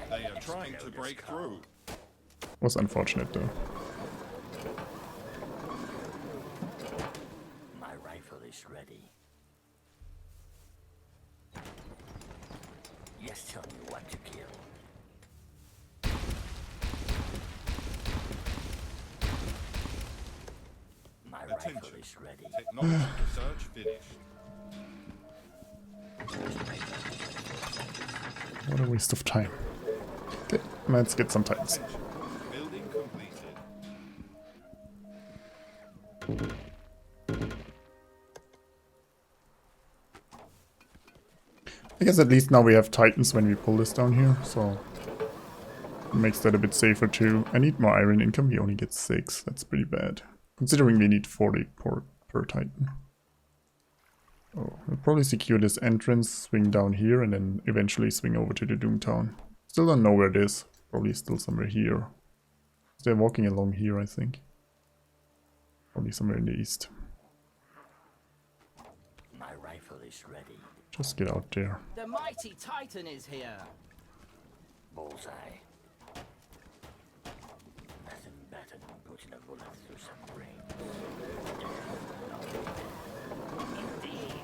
They are trying to break through. Was unfortunate though. My rifle is ready. Yes, tell me what to kill. My rifle Attention. is ready. Technology research finished. What a waste of time. Okay, let's get some Titans. Attention. Building completed. I guess at least now we have Titans when we pull this down here, so it makes that a bit safer too. I need more iron income, we only get 6, that's pretty bad. Considering we need 40 per Titan. Oh, we'll probably secure this entrance, swing down here, and then eventually swing over to the Doomtown. Still don't know where it is, probably still somewhere here. They're walking along here, I think. Probably somewhere in the east. My rifle is ready. Just get out there. The mighty Titan is here. Bullseye. Nothing better than putting a bullet through some brains. Indeed.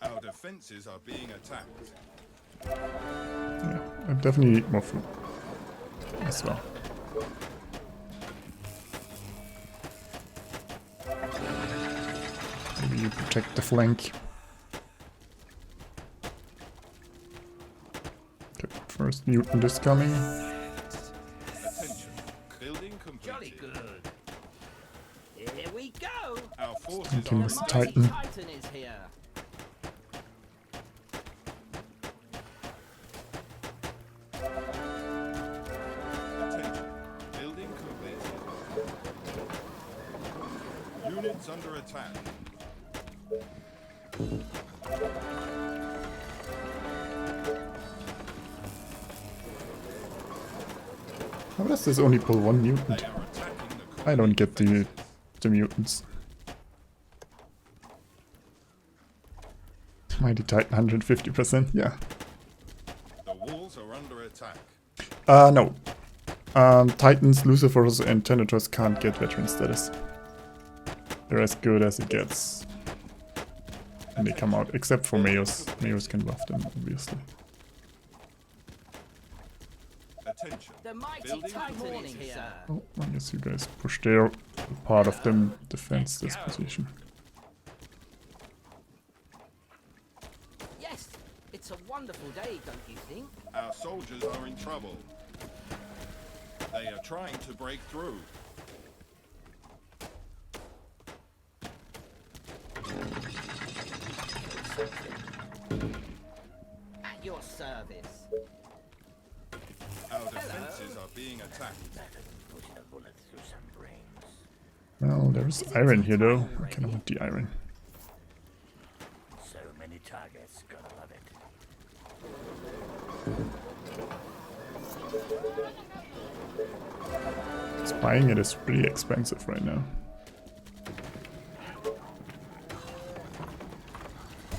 Our defenses are being attacked. Yeah, I definitely need more food as well. Maybe you protect the flank. Okay, first mutant is coming. Attention. Building Jolly completed. good. Here we go. Our forces Thinking are it's The the mighty Titan. Titan is here. Attention. Building completed. Units under attack. How does this only pull one mutant? They are attacking the I don't colony get defenses. the mutants. Mighty Titan 150%, yeah. The walls are under attack. No. Titans, Lucifers, and Tenators can't get veteran status. They're as good as it gets. And they come out, except for Mayos. Mayos can buff them, obviously. Attention. The mighty Building Titan morning is here. Oh, I guess you guys push their part of them defense this position. Yes, it's a wonderful day, don't you think? Our soldiers are in trouble. They are trying to break through. At your service. Our defenses are being attacked. Putting a bullet through some brains. Well, there's iron here though. I kind of want the iron. So many targets, gotta love it. Buying it is pretty expensive right now.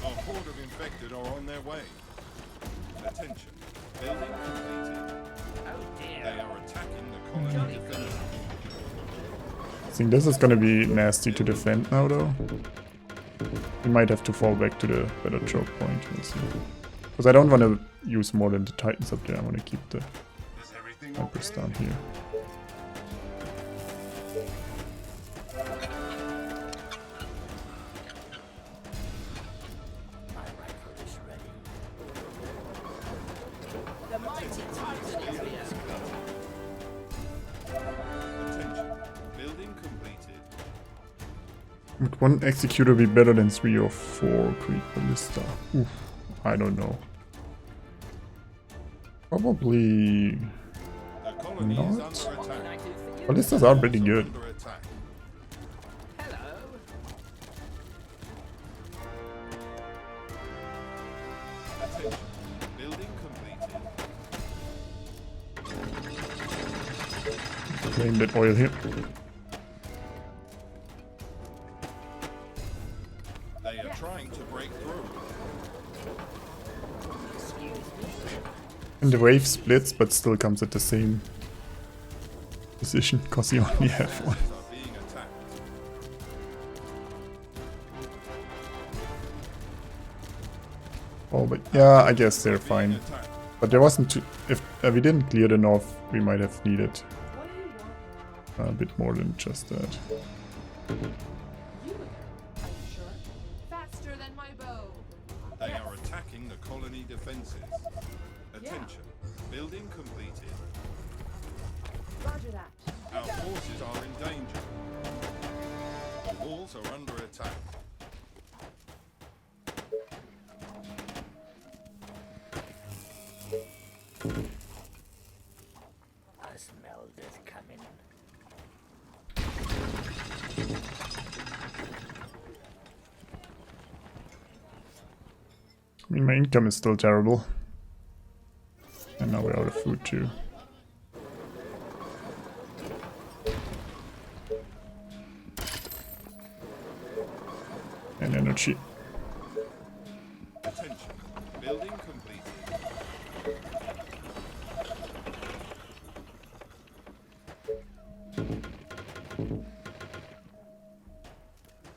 A horde of infected are on their way. Attention. Building completed. Oh dear. They are attacking the colony defenses. I think this is gonna be nasty to defend now though. We might have to fall back to the better choke point, we'll see. Because I don't want to use more than the Titans up there, I want to keep the Is everything Vipers okay? down here. My rifle is ready. The mighty Titan is here. Attention. Building completed. Would one Executor be better than 3 or 4 Creed Ballista? Oof, I don't know. Probably... The colony is Not? under What can I attack. do for you? Ballistas are pretty good. Under attack. Hello. Attention. Building completed. Claim that oil here. They are trying to break through. Excuse me. And the wave splits, but still comes at the same position, because you only have one. Defenses are being attacked. Oh, but yeah, I guess they're Being fine. attacked. But there wasn't too... If we didn't clear the north, we might have needed What do you want? a bit more than just that. You again, I'm sure. Faster than my bow. They are attacking the colony defenses. Attention. Building completed. Roger that. Our forces are in danger. The walls are under attack. I smell this coming. I mean, my income is still terrible. And now we're out of food too. And energy. Attention. Building completed.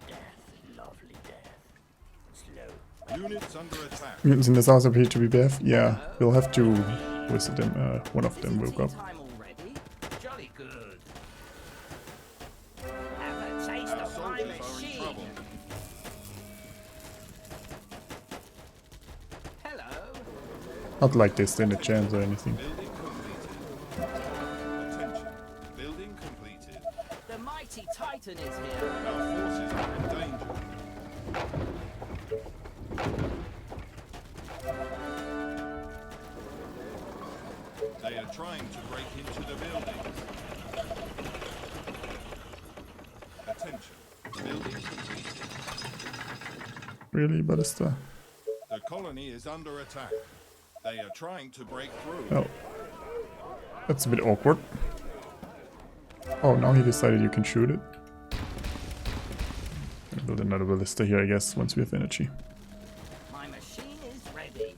Death, lovely death. Slow. Units under attack. Mutants in the south appear to be bad. Yeah, we'll have to visit them. One of them woke up. Time already? Jolly good. Have a taste Our of my soldiers are in machine. trouble. Hello. Not like they stand a chance or anything. Building completed. Attention. Building completed. The mighty Titan is here. Our forces are in danger. They are trying to break into the buildings. Attention. Building completed. Really, Ballista? The colony is under attack. They are trying to break through. Oh. That's a bit awkward. Oh, now he decided you can shoot it. Gonna build another ballista here, I guess, once we have energy. My machine is ready.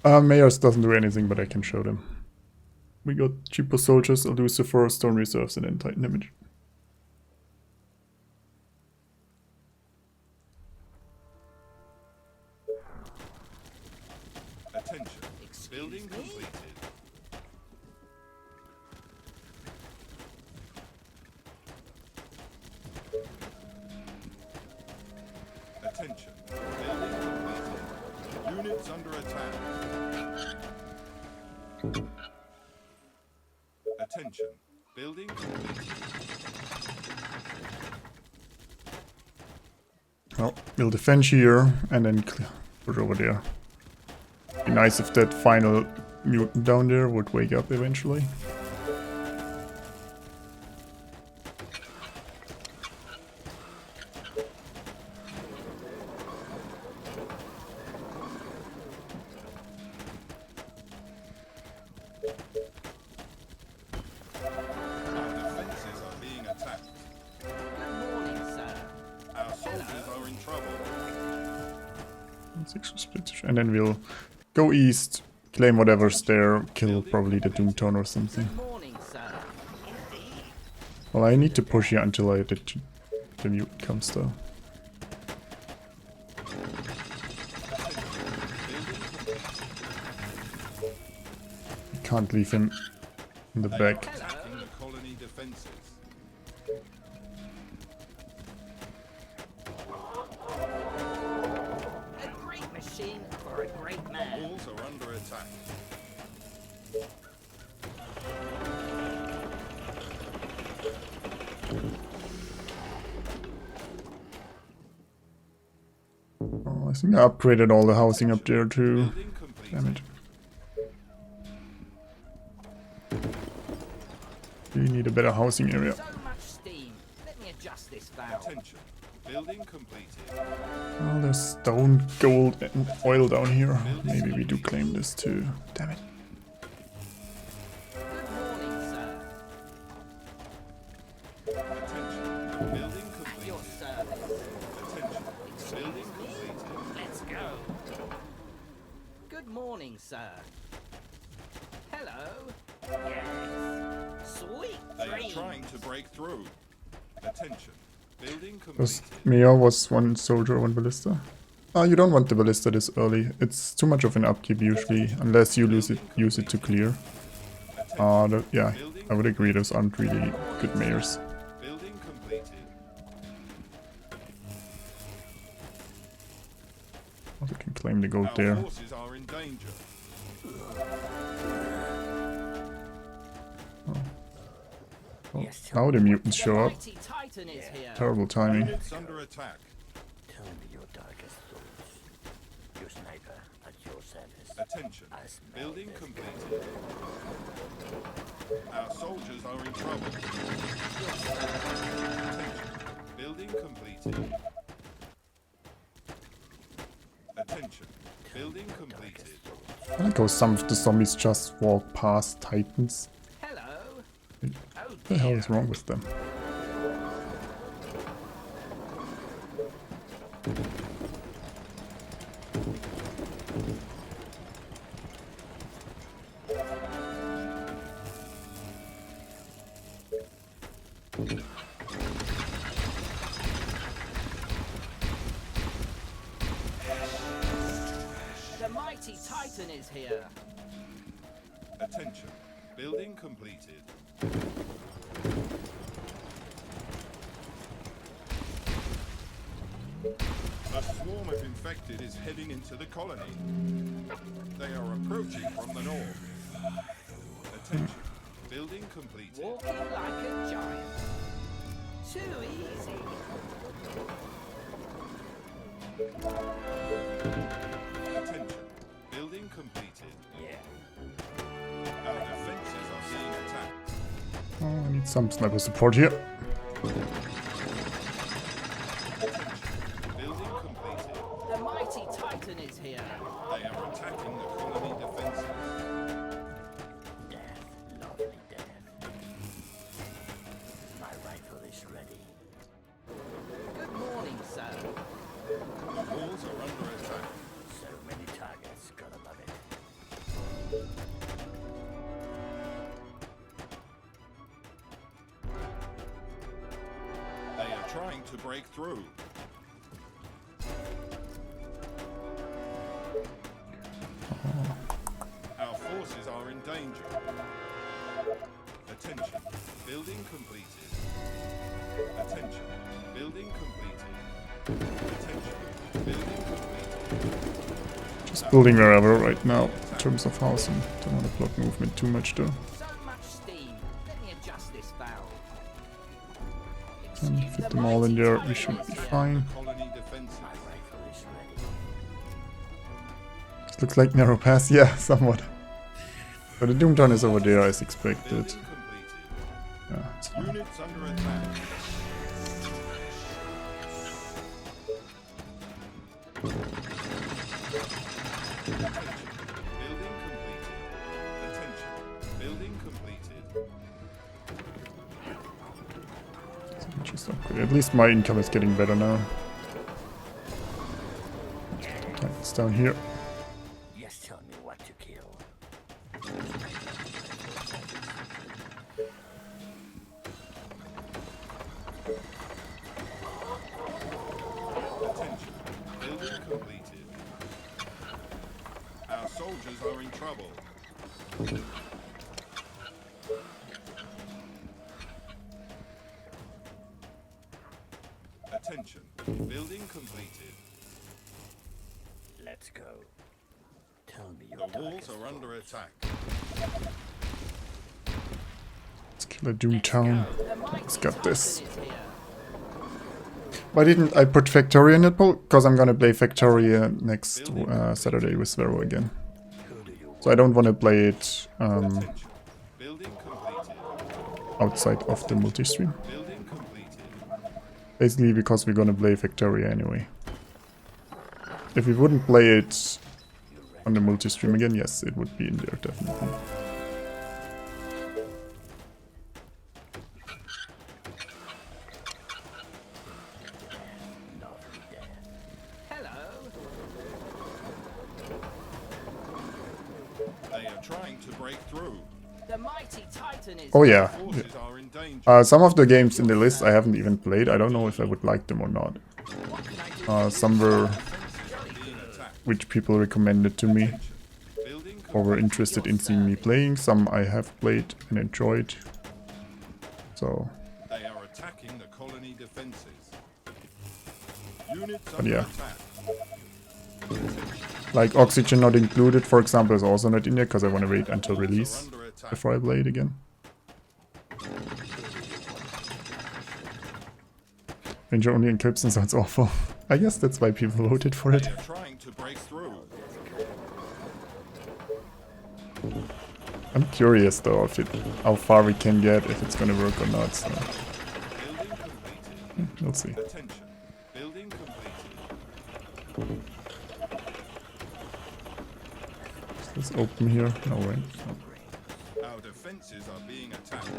Mayors doesn't do anything, but I can show them. We got cheaper soldiers, elusive for stone reserves, and then Titan damage. Attention. Building completed. Attention. Building completed. Units under attack. Attention. Building completed. Well, we'll defend here and then push over there. Be nice if that final mutant down there would wake up eventually. Our defenses are being attacked. Good morning, sir. Our soldiers are in trouble. And then we'll go east, claim whatever's there, kill probably the Doomtown or something. Good morning, sir. Indeed. Well, I need to push here until the mutant comes though. I can't leave him in the back. Attacking the colony defenses. A great machine for a great man. Walls are under attack. Oh, I think I upgraded all the housing up there too. Building completed. Damn it. We need a better housing area. So much steam. Let me adjust this valve. Attention. Building completed. Well, there's stone, gold, and oil down here. Maybe we do claim this too. Damn it. Good morning, sir. Attention. Building At your completed. service. Attention. Building completed. Let's go. Good morning, sir. Hello. Yes. Sweet They are dreams. trying to break through. Attention. Building Because completed. Mia was one soldier, one ballista. You don't want the ballista this early. It's too much of an upkeep usually, unless you use it to clear. Yeah, I would agree those aren't really good mayors. Building completed. Also can claim the gold Our there. forces are in danger. Oh, now the mutants The show up. mighty Titan is here. Terrible timing. Units under attack. Tell me your darkest thoughts. Your sniper at your service. Attention. Building completed. Our soldiers are in trouble. Attention. Building completed. Attention. Building completed. I like how some of the zombies just walk past Titans. Hello. What Oh the hell dear. is wrong with them? The mighty Titan is here. Attention. Building completed. A swarm of infected is heading into the colony. They are approaching from the north. Attention. Building completed. Walking like a giant. Too easy. Attention. Building completed. Yeah. Our defenses are being attacked. Oh, I need some sniper support here. Attention. Building completed. The mighty Titan is here. They are attacking the They are trying to break through. Our forces are in danger. Attention. Building completed. Attention. Building completed. Attention. Building completed. Just building wherever right now in terms of housing. Don't want to block movement too much though. So much steam. Let me adjust this valve. And fit them all in there, we should be fine. Colony defenses. My rifle is ready. This looks like narrow pass, yeah, somewhat. But the Doomtown is over there as expected. Building completed. Yeah, it's fine. Units under attack. Building completed. Attention. Building completed. Just upgrade. At least my income is getting better now. It's down here. Yes, tell me what to kill. Attention. Building completed. Our soldiers are in trouble. Attention. Building completed. Let's go. Tell me your The walls darkest are under attack. Let's kill a Doomtown. The mighty Let's get this. Titan is here. Why didn't I put Factoria in it? Because I'm gonna play Factoria next Saturday with Vero again. So I don't want to play it Attention. Building completed. outside of the multi-stream. Building completed. Basically because we're gonna play Factoria anyway. If we wouldn't play it on the multi-stream again, yes, it would be in there, definitely. Hello. They are trying to break through. The mighty Titan is Oh yeah. Forces are in danger. Some of the games in the list I haven't even played. I don't know if I would like them or not. What can I do? Some were Being attacked. which people recommended to me Building or were interested in seeing me playing. Some I have played and enjoyed. So, They are attacking the colony defenses. Units But under yeah. attack. like Oxygen not included, for example, is also not in there because I want to wait until Walls are release under attack. before I play it again. Ranger only encryption sounds awful. I guess that's why people voted for it. They are trying to break through. I'm curious though if how far we can get, if it's gonna work or not. So Building completed. we'll see. Attention. Building completed. Let's open here. No way. Our defenses are being attacked.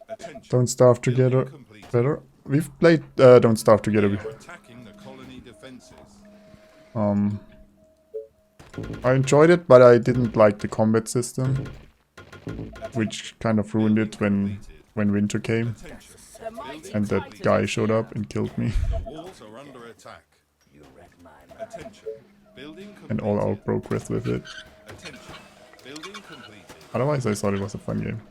Attention. Don't Starve Together. Building completed. Better. We've played Don't Starve They Together. are attacking the colony defenses. I enjoyed it, but I didn't like the combat system, which kind of ruined it when winter came Attention. The mighty and that Titan guy is showed here. up and killed me. The walls are under attack. You read my mind. Attention. Building completed. And all our progress with it. Attention. Building completed. Otherwise, I thought it was a fun game.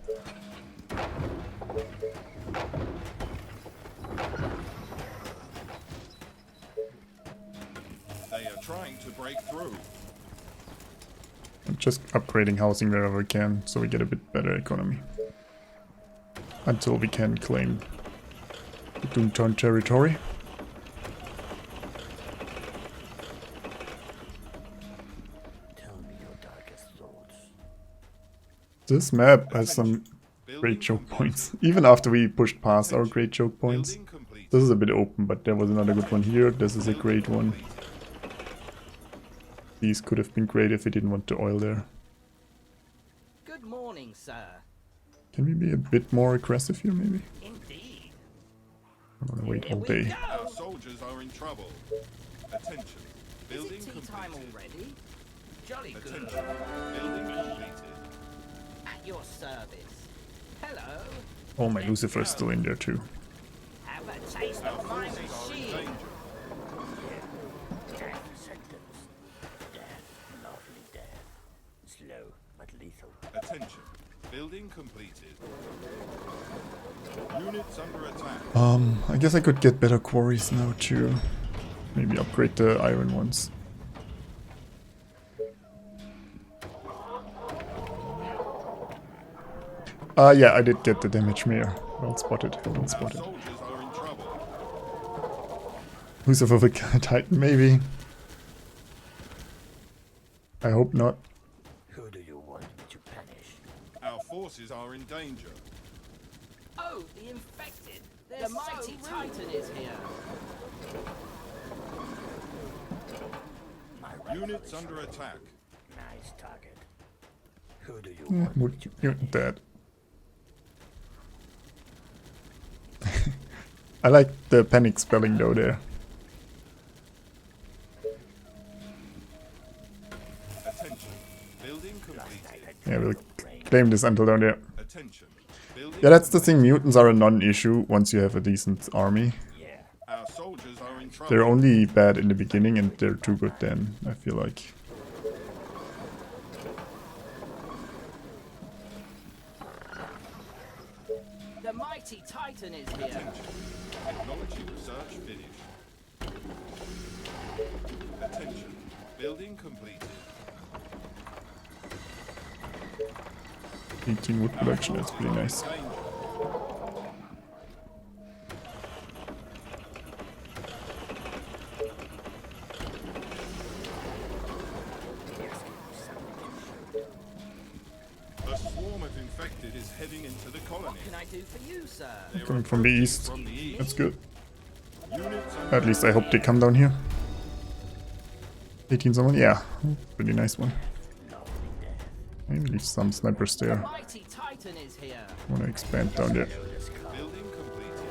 They are trying to break through. I'm just upgrading housing wherever we can, so we get a bit better economy. Until we can claim the Doomtown territory. Tell me your darkest thoughts. This map has some great choke points. Even after we pushed past our great choke points. Building completed. This is a bit open, but there was another good one here. This is a great one. These could have been great if we didn't want to oil there. Good morning, sir. Can we be a bit more aggressive here, maybe? Indeed. I want to wait Here all we day. go. Our soldiers are in trouble. Attention. Building Is it tea time completed. already? Jolly good. Attention. Building completed. At your service. Hello. Oh, my Lucifer is still in there too. Have a taste Our of my forces are in machine. danger. Death sentence. Death, lovely death. Slow but lethal. Attention. Building completed. Units under attack. I guess I could get better quarries now too. Maybe upgrade the iron ones. Yeah, I did get the damage mirror. Well spotted, well Our spotted. soldiers are in trouble. Lucifer the Titan, maybe. I hope not. Who do you want me to punish? Our forces are in danger. Oh, the infected. The mighty Titan is here. My rifle Units is under ready. attack. Nice target. Who do you Yeah, want me would to you punish? dead. I like the panic spelling though there. Attention. Building completed. Yeah, we'll claim this until down there. Attention. Building Yeah, that's the completed. thing, mutants are a non-issue once you have a decent army. Yeah. Our soldiers are in trouble. They're only bad in the beginning and they're too good then, I feel like. The mighty Titan is here. Attention. Technology research finished. Attention. Building completed. 18 wood production, that's pretty nice. Danger. A swarm of infected is heading into the colony. What can I do for you, sir? They are Coming from the approaching east. From the east. That's good. Units under At least I hope they come down here. 18 someone, yeah. Pretty nice one. Maybe leave some snipers The there. mighty Titan is here. Wanna expand down there. building completed.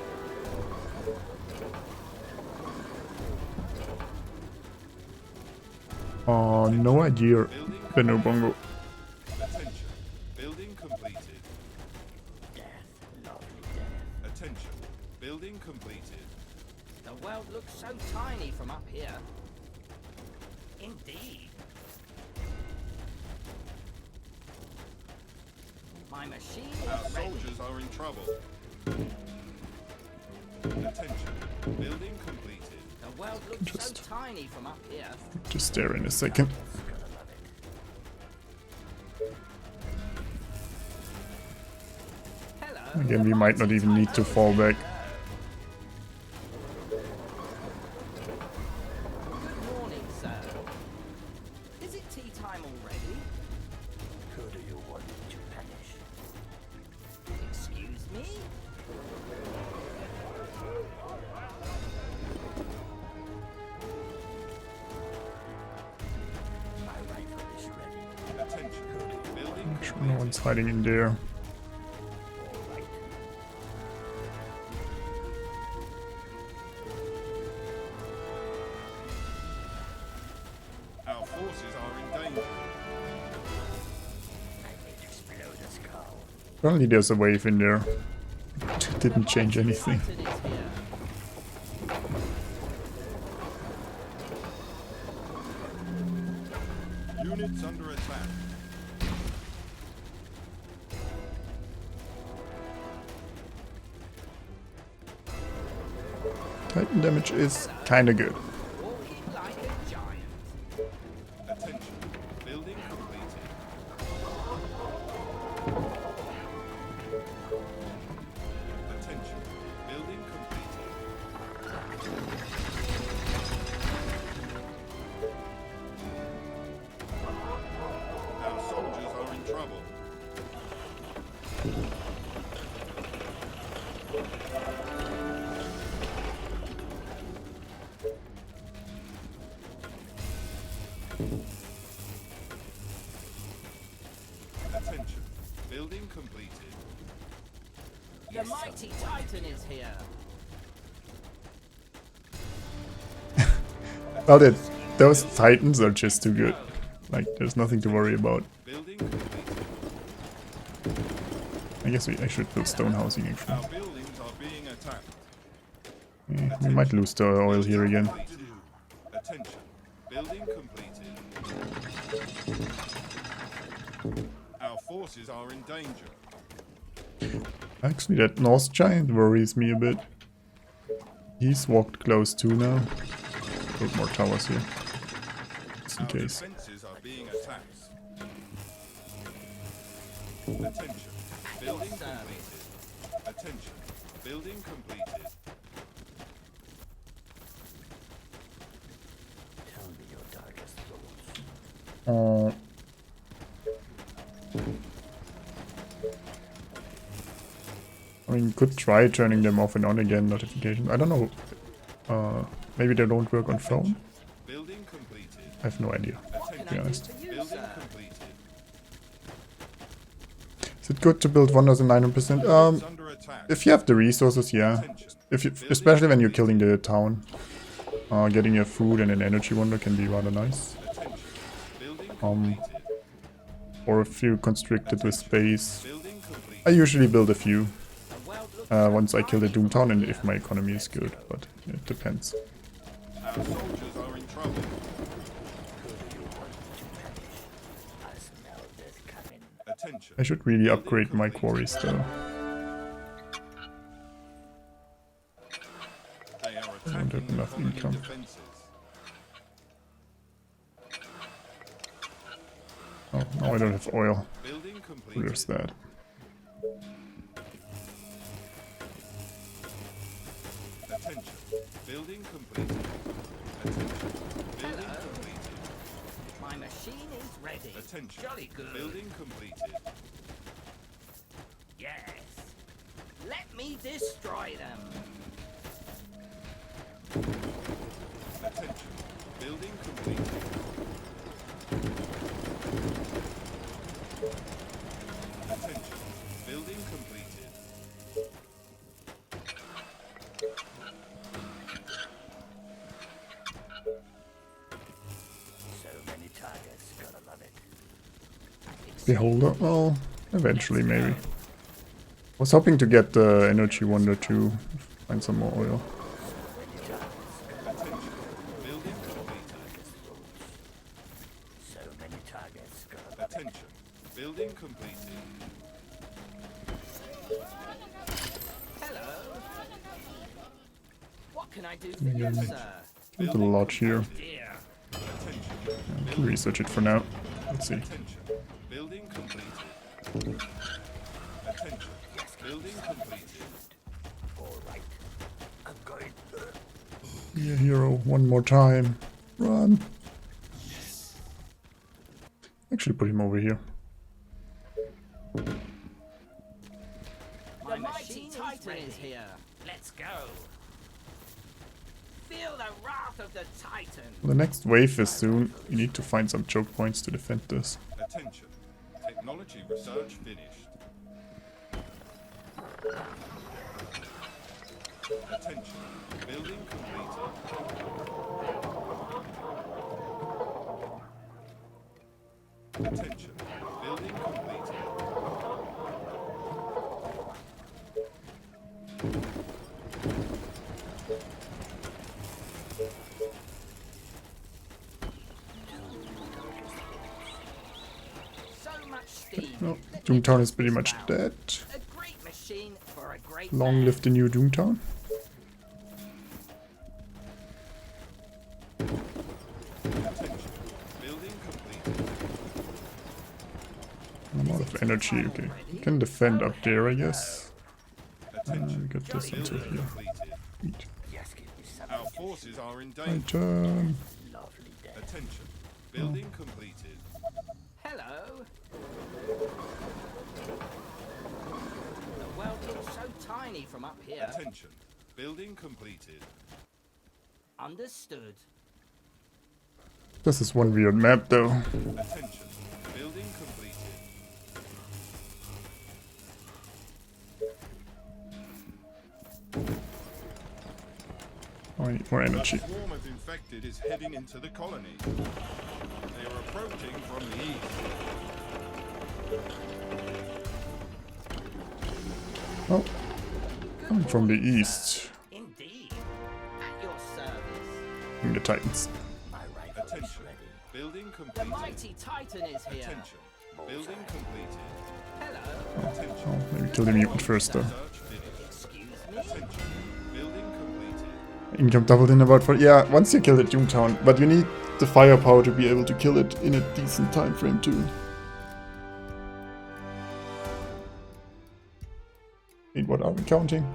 Oh, no idea. Benno Bongo. Attention. Building completed. Attention. Building completed. The world looks so tiny from up here. Indeed. My machine Our is ready. soldiers are in trouble. Attention. Building completed. The world looks Just- so tiny from up here. Just there in a second. Hello. Again, the we might not mighty even need to Titan is fall here. back. Good morning, sir. Is it tea time already? Who do you want me to punish? Excuse me? My rifle is ready. Attention. Building Sure, no completed. one's hiding in there. All right. Our forces are in danger. I may explode a skull. Apparently there's a wave in there. Didn't change anything. Titan is here. Units under attack. Titan damage is kinda good. Walking like a giant. Attention. Building completed. Attention. Building completed. Our soldiers are in trouble. Attention. Building completed. The mighty Titan is here. Well, that Those titans are just too good. Like, there's nothing to worry about. Building completed. I guess I should build stone housing actually. Our buildings are being attacked. We might lose the oil here again. Attention. Building completed. Our forces are in danger. Actually, that North Giant worries me a bit. He's walked close too now. Build more towers here. Just in Our case. defenses are being attacked. Attention. Building completed. Attention. Building completed. Tell me your darkest thoughts. I mean, could try turning them off and on again, notifications. I don't know. Maybe they don't work on phone? Building completed. I have no idea, What to can be I do honest. for you, Building sir? completed. Is it good to build 1900%? It's under attack. If you have the resources, yeah. If you, especially when you're killing the town. Getting your food and an energy wonder can be rather nice. Attention. Building completed. Or if you constrict it with space. Building complete. I usually build a few. The world looks Once I kill the Doomtown and if my economy is good, but it depends. Our soldiers are in trouble. I smell death coming. Attention. I should really upgrade my quarries though. They are don't have attacking the enough colony income. defenses. Oh, now I don't have oil. Building completed. There's that. Attention. Building completed. Attention. Building completed. My machine is ready. Attention. Jolly good. Building completed. Yes. Let me destroy them. Attention. Building completed. Attention. Building completed. So many targets, gotta love it. Beholder? Well, eventually maybe. Was hoping to get the energy wonder too. Find some more oil. Attention. Building completed. So many targets, gotta love it. Attention. Building completed. Hello. What can I do for you, sir? There's a lot here. Dear. Attention. I can research it for now. Let's see. Attention. Building completed. Attention. Building completed. Alright. I'm going. Be a hero one more time. Run. Actually put him over here. My mighty Titan is here. Let's go. Feel the wrath of the Titan. The next wave is soon. We need to find some choke points to defend this. Attention. Technology research finished. Attention. Building completed. Attention. Building completed. So much steam. No, Doomtown is pretty much dead. A great machine for a great Long man. live the new Doomtown. Attention. Building completed. I'm out of energy. Okay, we can defend up there, I guess. Attention. Get this until Building here. completed. Eat. Yes, give me some. Our forces are in My danger. turn. Lovely death. Attention. Building completed. Hello. The world looks so tiny from up here. Attention. Building completed. Understood. This is one weird map though. Attention. Building completed. Oh, I need more A energy. swarm of infected is heading into the colony. They are approaching from the east. Oh, coming from the east. Indeed. At your service. In the Titans. My rifle is Attention. ready. Building The completed. mighty Titan is here. Attention. Building completed. Hello. Attention. Oh, maybe kill the mutant first though. Search finished. Excuse me. Attention. Building completed. Income doubled in about 4. Yeah, once you kill the Doomtown, but you need the firepower to be able to kill it in a decent time frame too. Wait, what are we counting?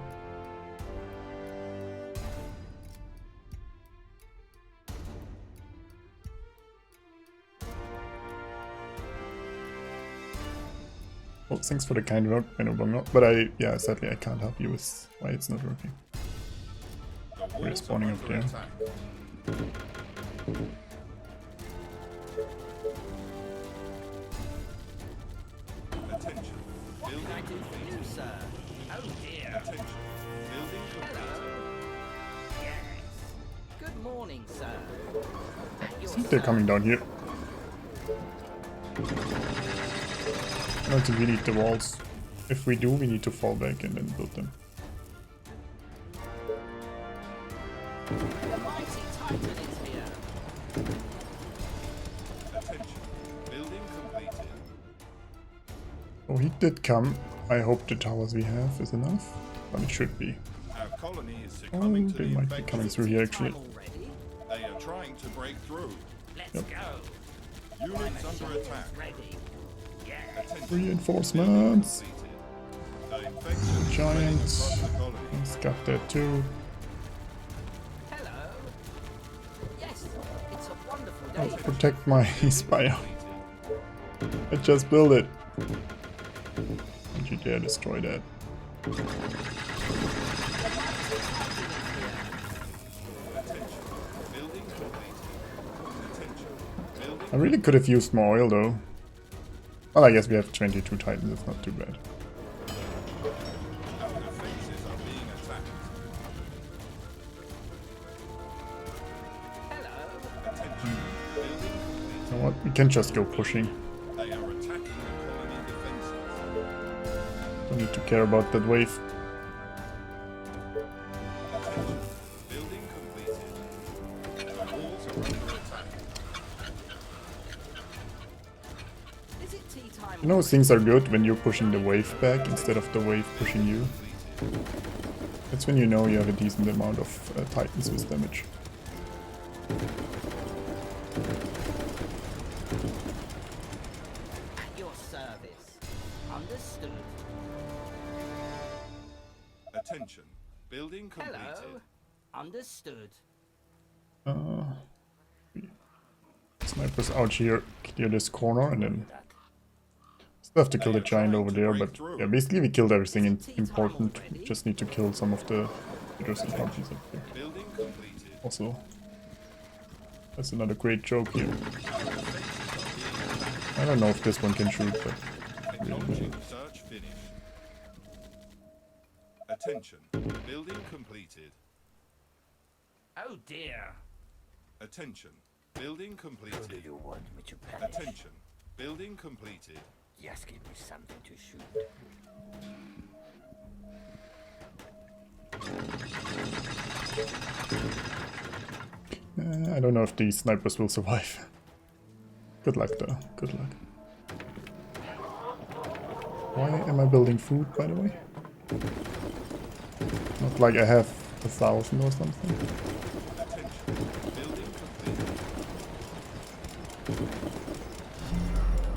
Well, thanks for the kind word, I no longer. But yeah, sadly I can't help you with why it's not working. The We're walls spawning are up under there. attack. Attention. What can I do for you, sir? Oh dear. Attention. Building completed. Yes. Good morning, sir. At I your think they're coming down here. I don't think we need the walls. If we do, we need to fall back and then build them. The mighty Titan is here. Attention. Building completed. Oh, he did come. I hope the towers we have is enough. But it should be. Our colony is Oh, succumbing to they the might be infected. coming through here actually. Time already? They are trying to break through. Let's Yep. go. Units under attack. Ready. Attention. Reinforcements. The infection is spreading Giants. across the colony. He's got that too. Hello. Yes, it's a wonderful I'll day. protect my spire. I just built it. Don't you dare destroy that. Building completed. Attention. Building. I really could have used more oil though. Well, I guess we have 22 Titans, it's not too bad. Our defenses are being attacked. Hello. Attention. Building complete. You know what? We can just go pushing. They are attacking the colony defenses. Don't need to care about that wave. Attention. Building completed. The walls are under attack. Is it tea time? You know things are good when you're pushing the wave back instead of the wave pushing you. That's when you know you have a decent amount of Titans with damage. At your service. Understood. Attention. Building completed. Hello. Understood. Snipers out here, clear this corner and then still have to kill the giant over there, but yeah, basically we killed everything important. We just need to kill some of the interesting parties up there. Building completed. Also, that's another great joke here. I don't know if this one can shoot, but Acknowledging search finished. Attention. Building completed. Oh dear. Attention. Building Who do completed. you want me to punish? Attention. Building completed. Just give me something to shoot. I don't know if these snipers will survive. Good luck though, good luck. Why am I building food, by the way? Not like I have 1,000 or something. Attention. Building completed.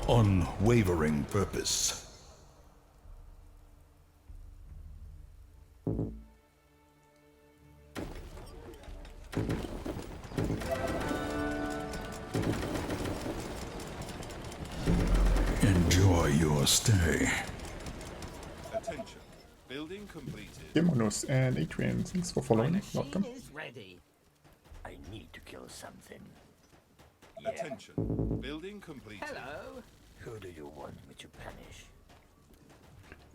Unwavering purpose. Enjoy your stay. Attention. Building completed. Demonos and Adrian, thanks for following. Machine Welcome. is ready. I need to kill something. Attention. Building completed. Hello. Who do you want me to punish?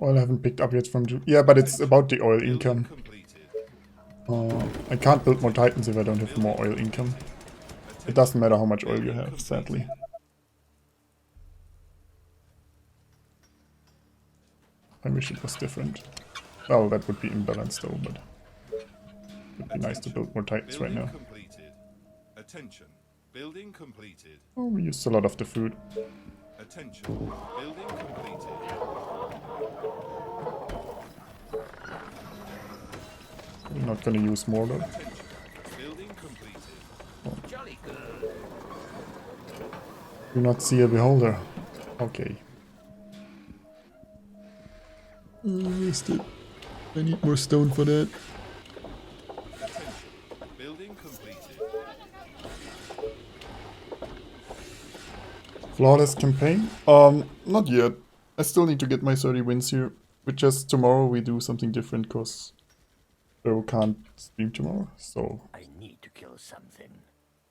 Oil I haven't picked up yet from... Yeah, but it's about the oil Building income. completed. I can't build more titans if I don't have more oil income. It doesn't matter how much oil you have, sadly. I wish it was different. Well, that would be imbalanced though, but it would be nice to build more titans right now. Completed. Attention. Building completed. Oh, we used a lot of the food. Attention. Building completed. We're not gonna use more though. Building completed. Jolly good. Do not see a beholder. Okay. Missed it. I need more stone for that. Building completed. Flawless campaign? Not yet. I still need to get my 30 wins here. But just tomorrow we do something different, cause Joe can't stream tomorrow. So, I need to kill something.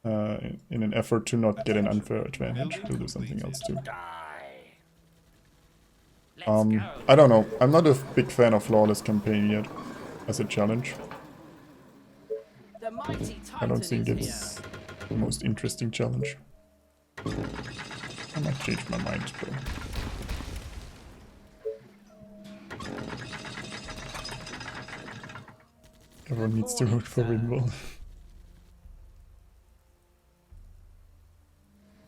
in an effort to not get an unfair advantage, we'll do something else too. Die. I don't know. I'm not a big fan of Flawless campaign yet as a challenge. The mighty I Titan don't think is it's the most interesting challenge. I might change my mind though. Everyone needs to vote for Rimwald.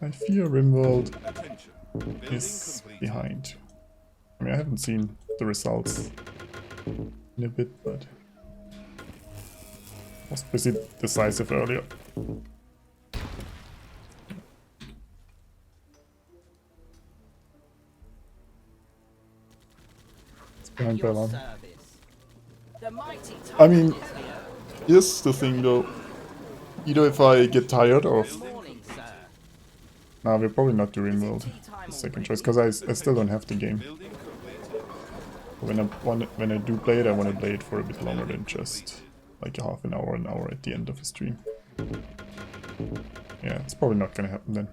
I fear Rimwald Attention. Building is complete. behind. I mean, I haven't seen the results in a bit, but was busy decisive earlier. It's behind your Bellon. service. The mighty Titan I mean, is here. here's the thing though. Either if I get tired of... Morning, sir. Nah, we'll probably not do Rimworld. Second choice, because I still don't have the game. Building completed. When I do play it, I want to play it for a bit longer than just like a half an hour at the end of a stream. Yeah, it's probably not gonna happen then.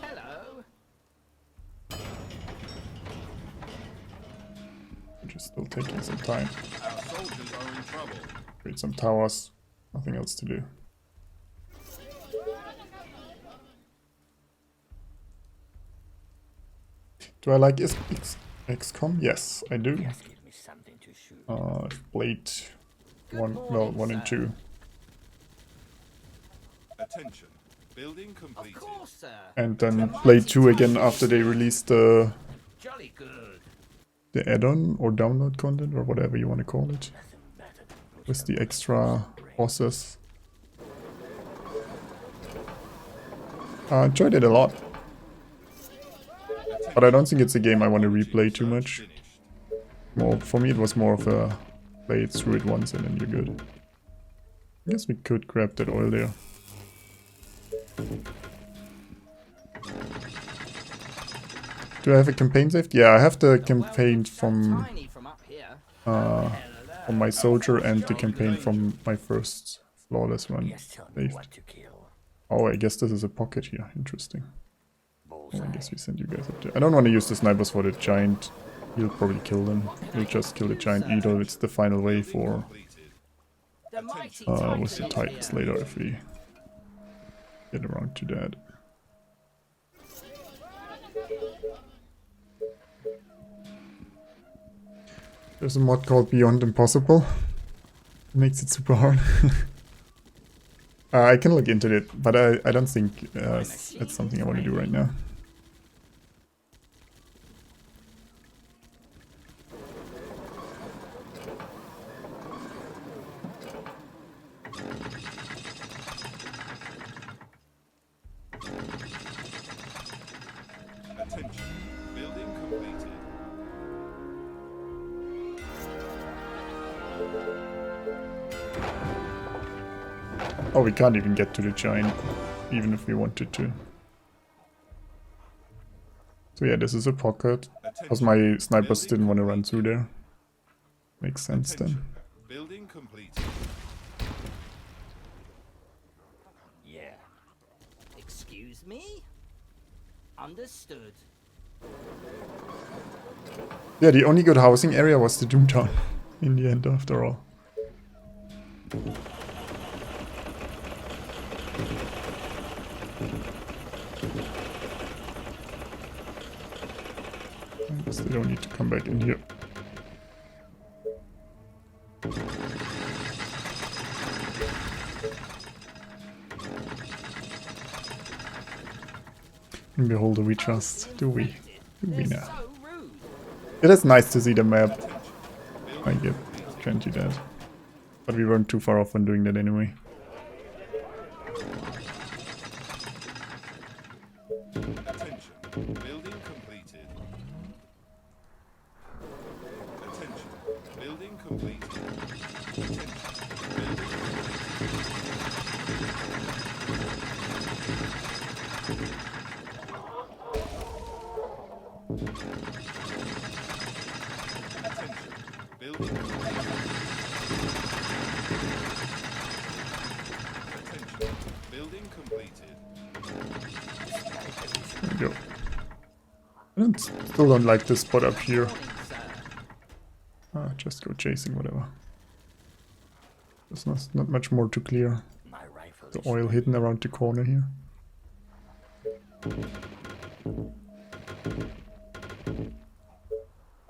Hello. Just still taking some time. Our soldiers are in trouble. Create some towers. Nothing else to do. Do I like XCOM? Yes, I do. Just give me something to shoot. I've played 1 and 2. Attention. Building Of completed. course, sir. And then played 2 again after they released the Jolly good. add-on or download content or whatever you want to call it. Nothing better than putting With the extra bosses. I enjoyed it a lot. But I don't think it's a game I want to replay too much. More, for me it was more of a play it through it once and then you're good. I guess we could grab that oil there. Do I have a campaign saved? Yeah, I have the campaign from Tiny from up here. my soldier and the campaign from my first flawless run Just tell me saved. what to kill. Oh, I guess this is a pocket here. Interesting. Oh, I Bullseye. guess we send you guys up there. I don't want to use the snipers for the giant. You'll probably kill them. You'll just kill the giant either. It's the final way for The mighty with the Titan is titans here. later if we get around to that. There's a mod called Beyond Impossible. Makes it super hard. I can look into it, but I don't think it's something I want to do right now. Attention. Building completed. Oh, we can't even get to the giant, even if we wanted to. So yeah, this is a pocket. Because my snipers didn't want to run through there. Makes sense then. Attention. Building completed. Yeah. Excuse me? Understood. Yeah, the only good housing area was the Doomtown in the end, after all. I guess they don't need to come back in here. In Beholder we trust, do we? Do we now? So rude. It is nice to see the map. I give Trenty that. But we weren't too far off when doing that anyway. Attention. Building completed. Attention. Building completed. Attention. Building Attention. Building completed. Attention. Building completed. There we go. Still don't like this spot up here. Morning, sir. Just go chasing whatever. There's not much more to clear. My rifle The is oil hidden around the corner here.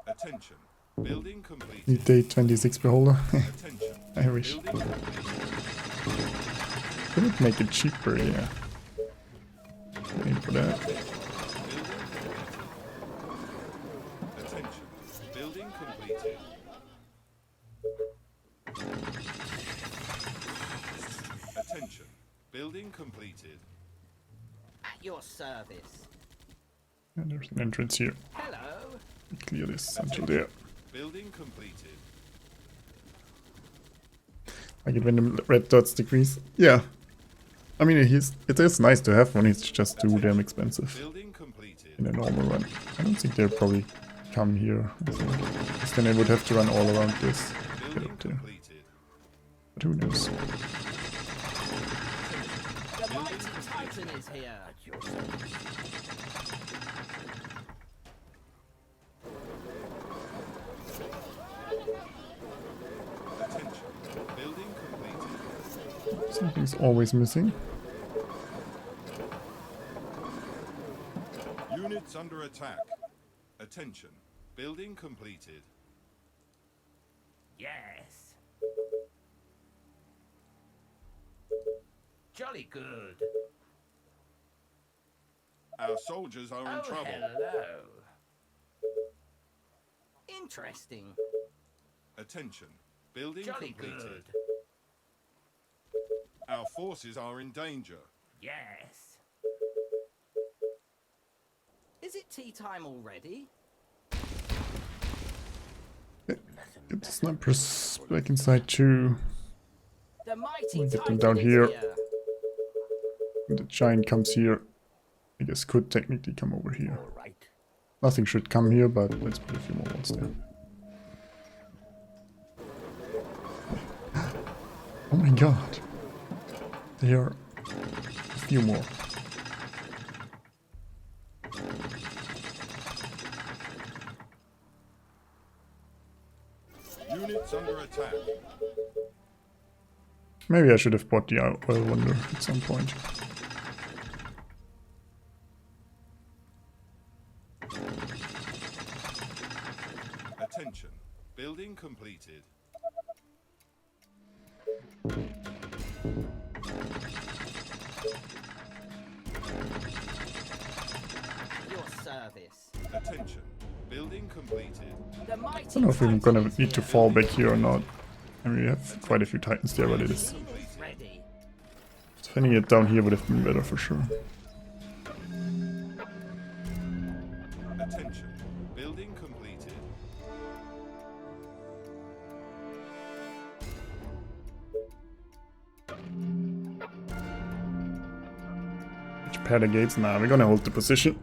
Attention. Building completed. Need day 26 beholder. Attention. I wish. Building completed. Could it make it cheaper? Yeah. Waiting for that. Attention. Building completed. Attention. Building completed. At your service. And there's an entrance here. Hello. Clear this until there. Building completed. I get when the red dots decrease. Yeah. I mean, it is nice to have one, it's just too damn expensive Building completed. in a normal run. I don't think they'll probably come here. I think. 'Cause then I would have to run all around this. Get Building up there. completed. But who knows? The mighty Titan is here. at your service. Attention. Building completed. Something's always missing. Units under attack. Attention. Building completed. Yes. Jolly good. Our soldiers are in Oh, trouble. hello. Interesting. Attention. Building Jolly completed. good. Our forces are in danger. Yes. Is it tea time already? Get the snipers back inside too. The mighty We'll get them Titan down is here. here. When the giant comes here, I guess could technically come over here. All right. Nothing should come here, but let's put a few more ones there. Oh my god. There are a few more. Units under attack. Maybe I should have bought the oil wonder at some point. Attention. Building completed. At your service. Attention. Building completed. The mighty I don't know if we're Titan gonna is need to here. fall back here or not. I mean, we have quite a few titans there, but it is. Ready. Spending it down here would have been better for sure. Attention. Building completed. Repair the gates. Nah, we're gonna hold the position.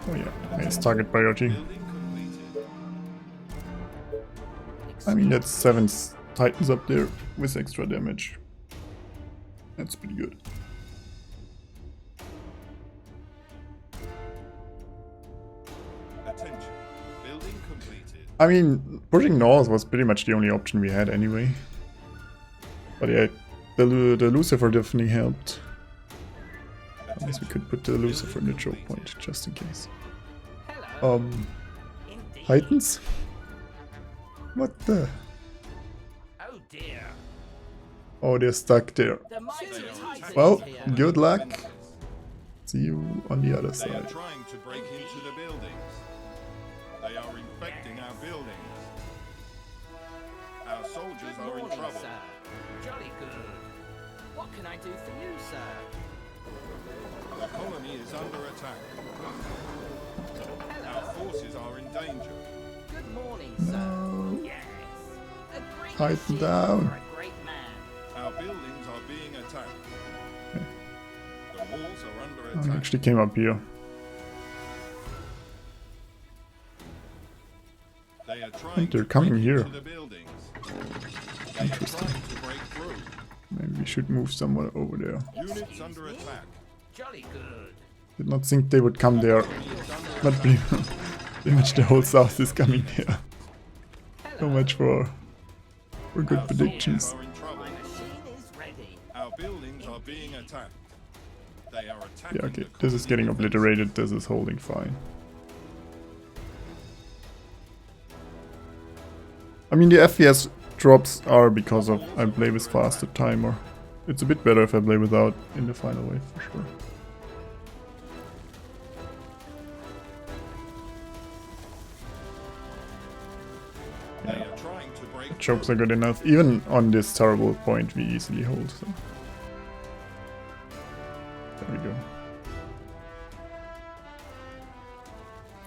Oh yeah, nice target priority. Building completed. I mean, that's 7 titans up there with extra damage. That's pretty good. completed. I mean, pushing north was pretty much the only option we had anyway. But yeah, the Lucifer definitely helped. At least we could put the Lucifer in the choke point, just in case. Hello. Titans? What the? Oh dear. Oh, they're stuck there. The mighty Titan Well, is here. good luck. See you on the other They are side. trying to break into the buildings. They are infecting our buildings. Our soldiers Good are in morning, trouble. sir. Jolly good. What can I do for you, sir? The colony is under attack. Our Hello. forces are in danger. Good morning, sir. No. Yes. A great Tighten achievement down. for a great man. Our buildings are being attacked. The walls are under I attack. actually came up here. They are trying think they're to coming break here. into the buildings. They are Interesting. trying to break through. Maybe we should move somewhere over there. Units under attack. Jolly good. Did not think they would come there. Colony is under But attack. pretty much the whole south is coming here. So much for good Our predictions. soldiers are in trouble. My machine is ready. Our buildings are being attacked. They are attacking. Yeah, okay. the This is colony getting defenses. obliterated. This is holding fine. I mean, the FPS drops are because of I play with faster timer. It's a bit better if I play without in the final wave, for sure. They are trying to break Chokes are good enough. Even on this terrible point, we easily hold. So. There we go.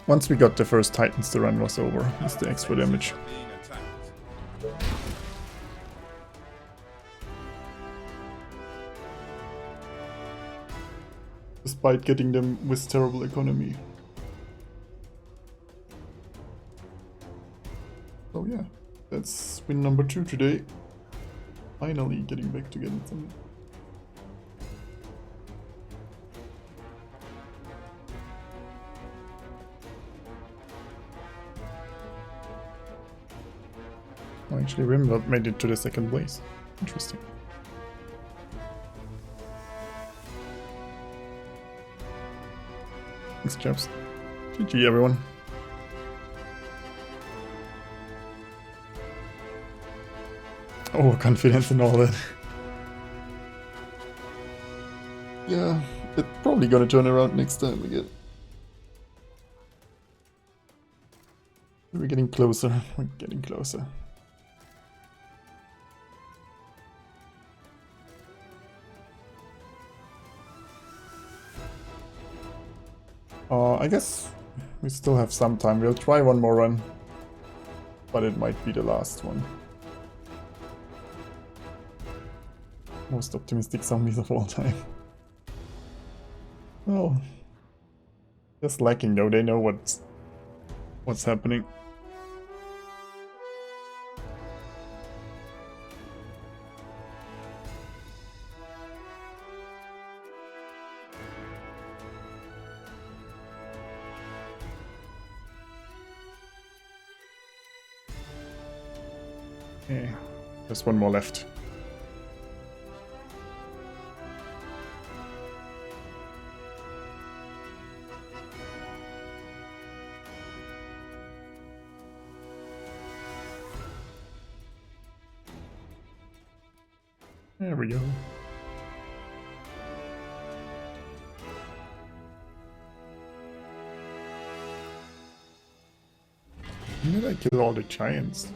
Once we got the first Titans, the run was over. That's the extra damage. through. Being attacked. Despite getting them with terrible economy. So yeah, that's win number 2 today. Finally getting back to getting some. Oh, actually, Rimworld made it to the second place. Interesting. Thanks, chaps. GG, everyone. Oh, confidence and all that. Yeah, it's probably gonna turn around next time again. We're getting closer. We're getting closer. I guess we still have some time. We'll try one more run, but it might be the last one. Most optimistic zombies of all time. Well, just lacking though. They know what's happening. Okay, there's one more left. There we go. When did I kill all the giants?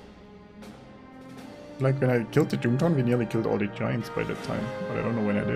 Like when I killed the Doomtown, we nearly killed all the giants by that time, but I don't know when I did.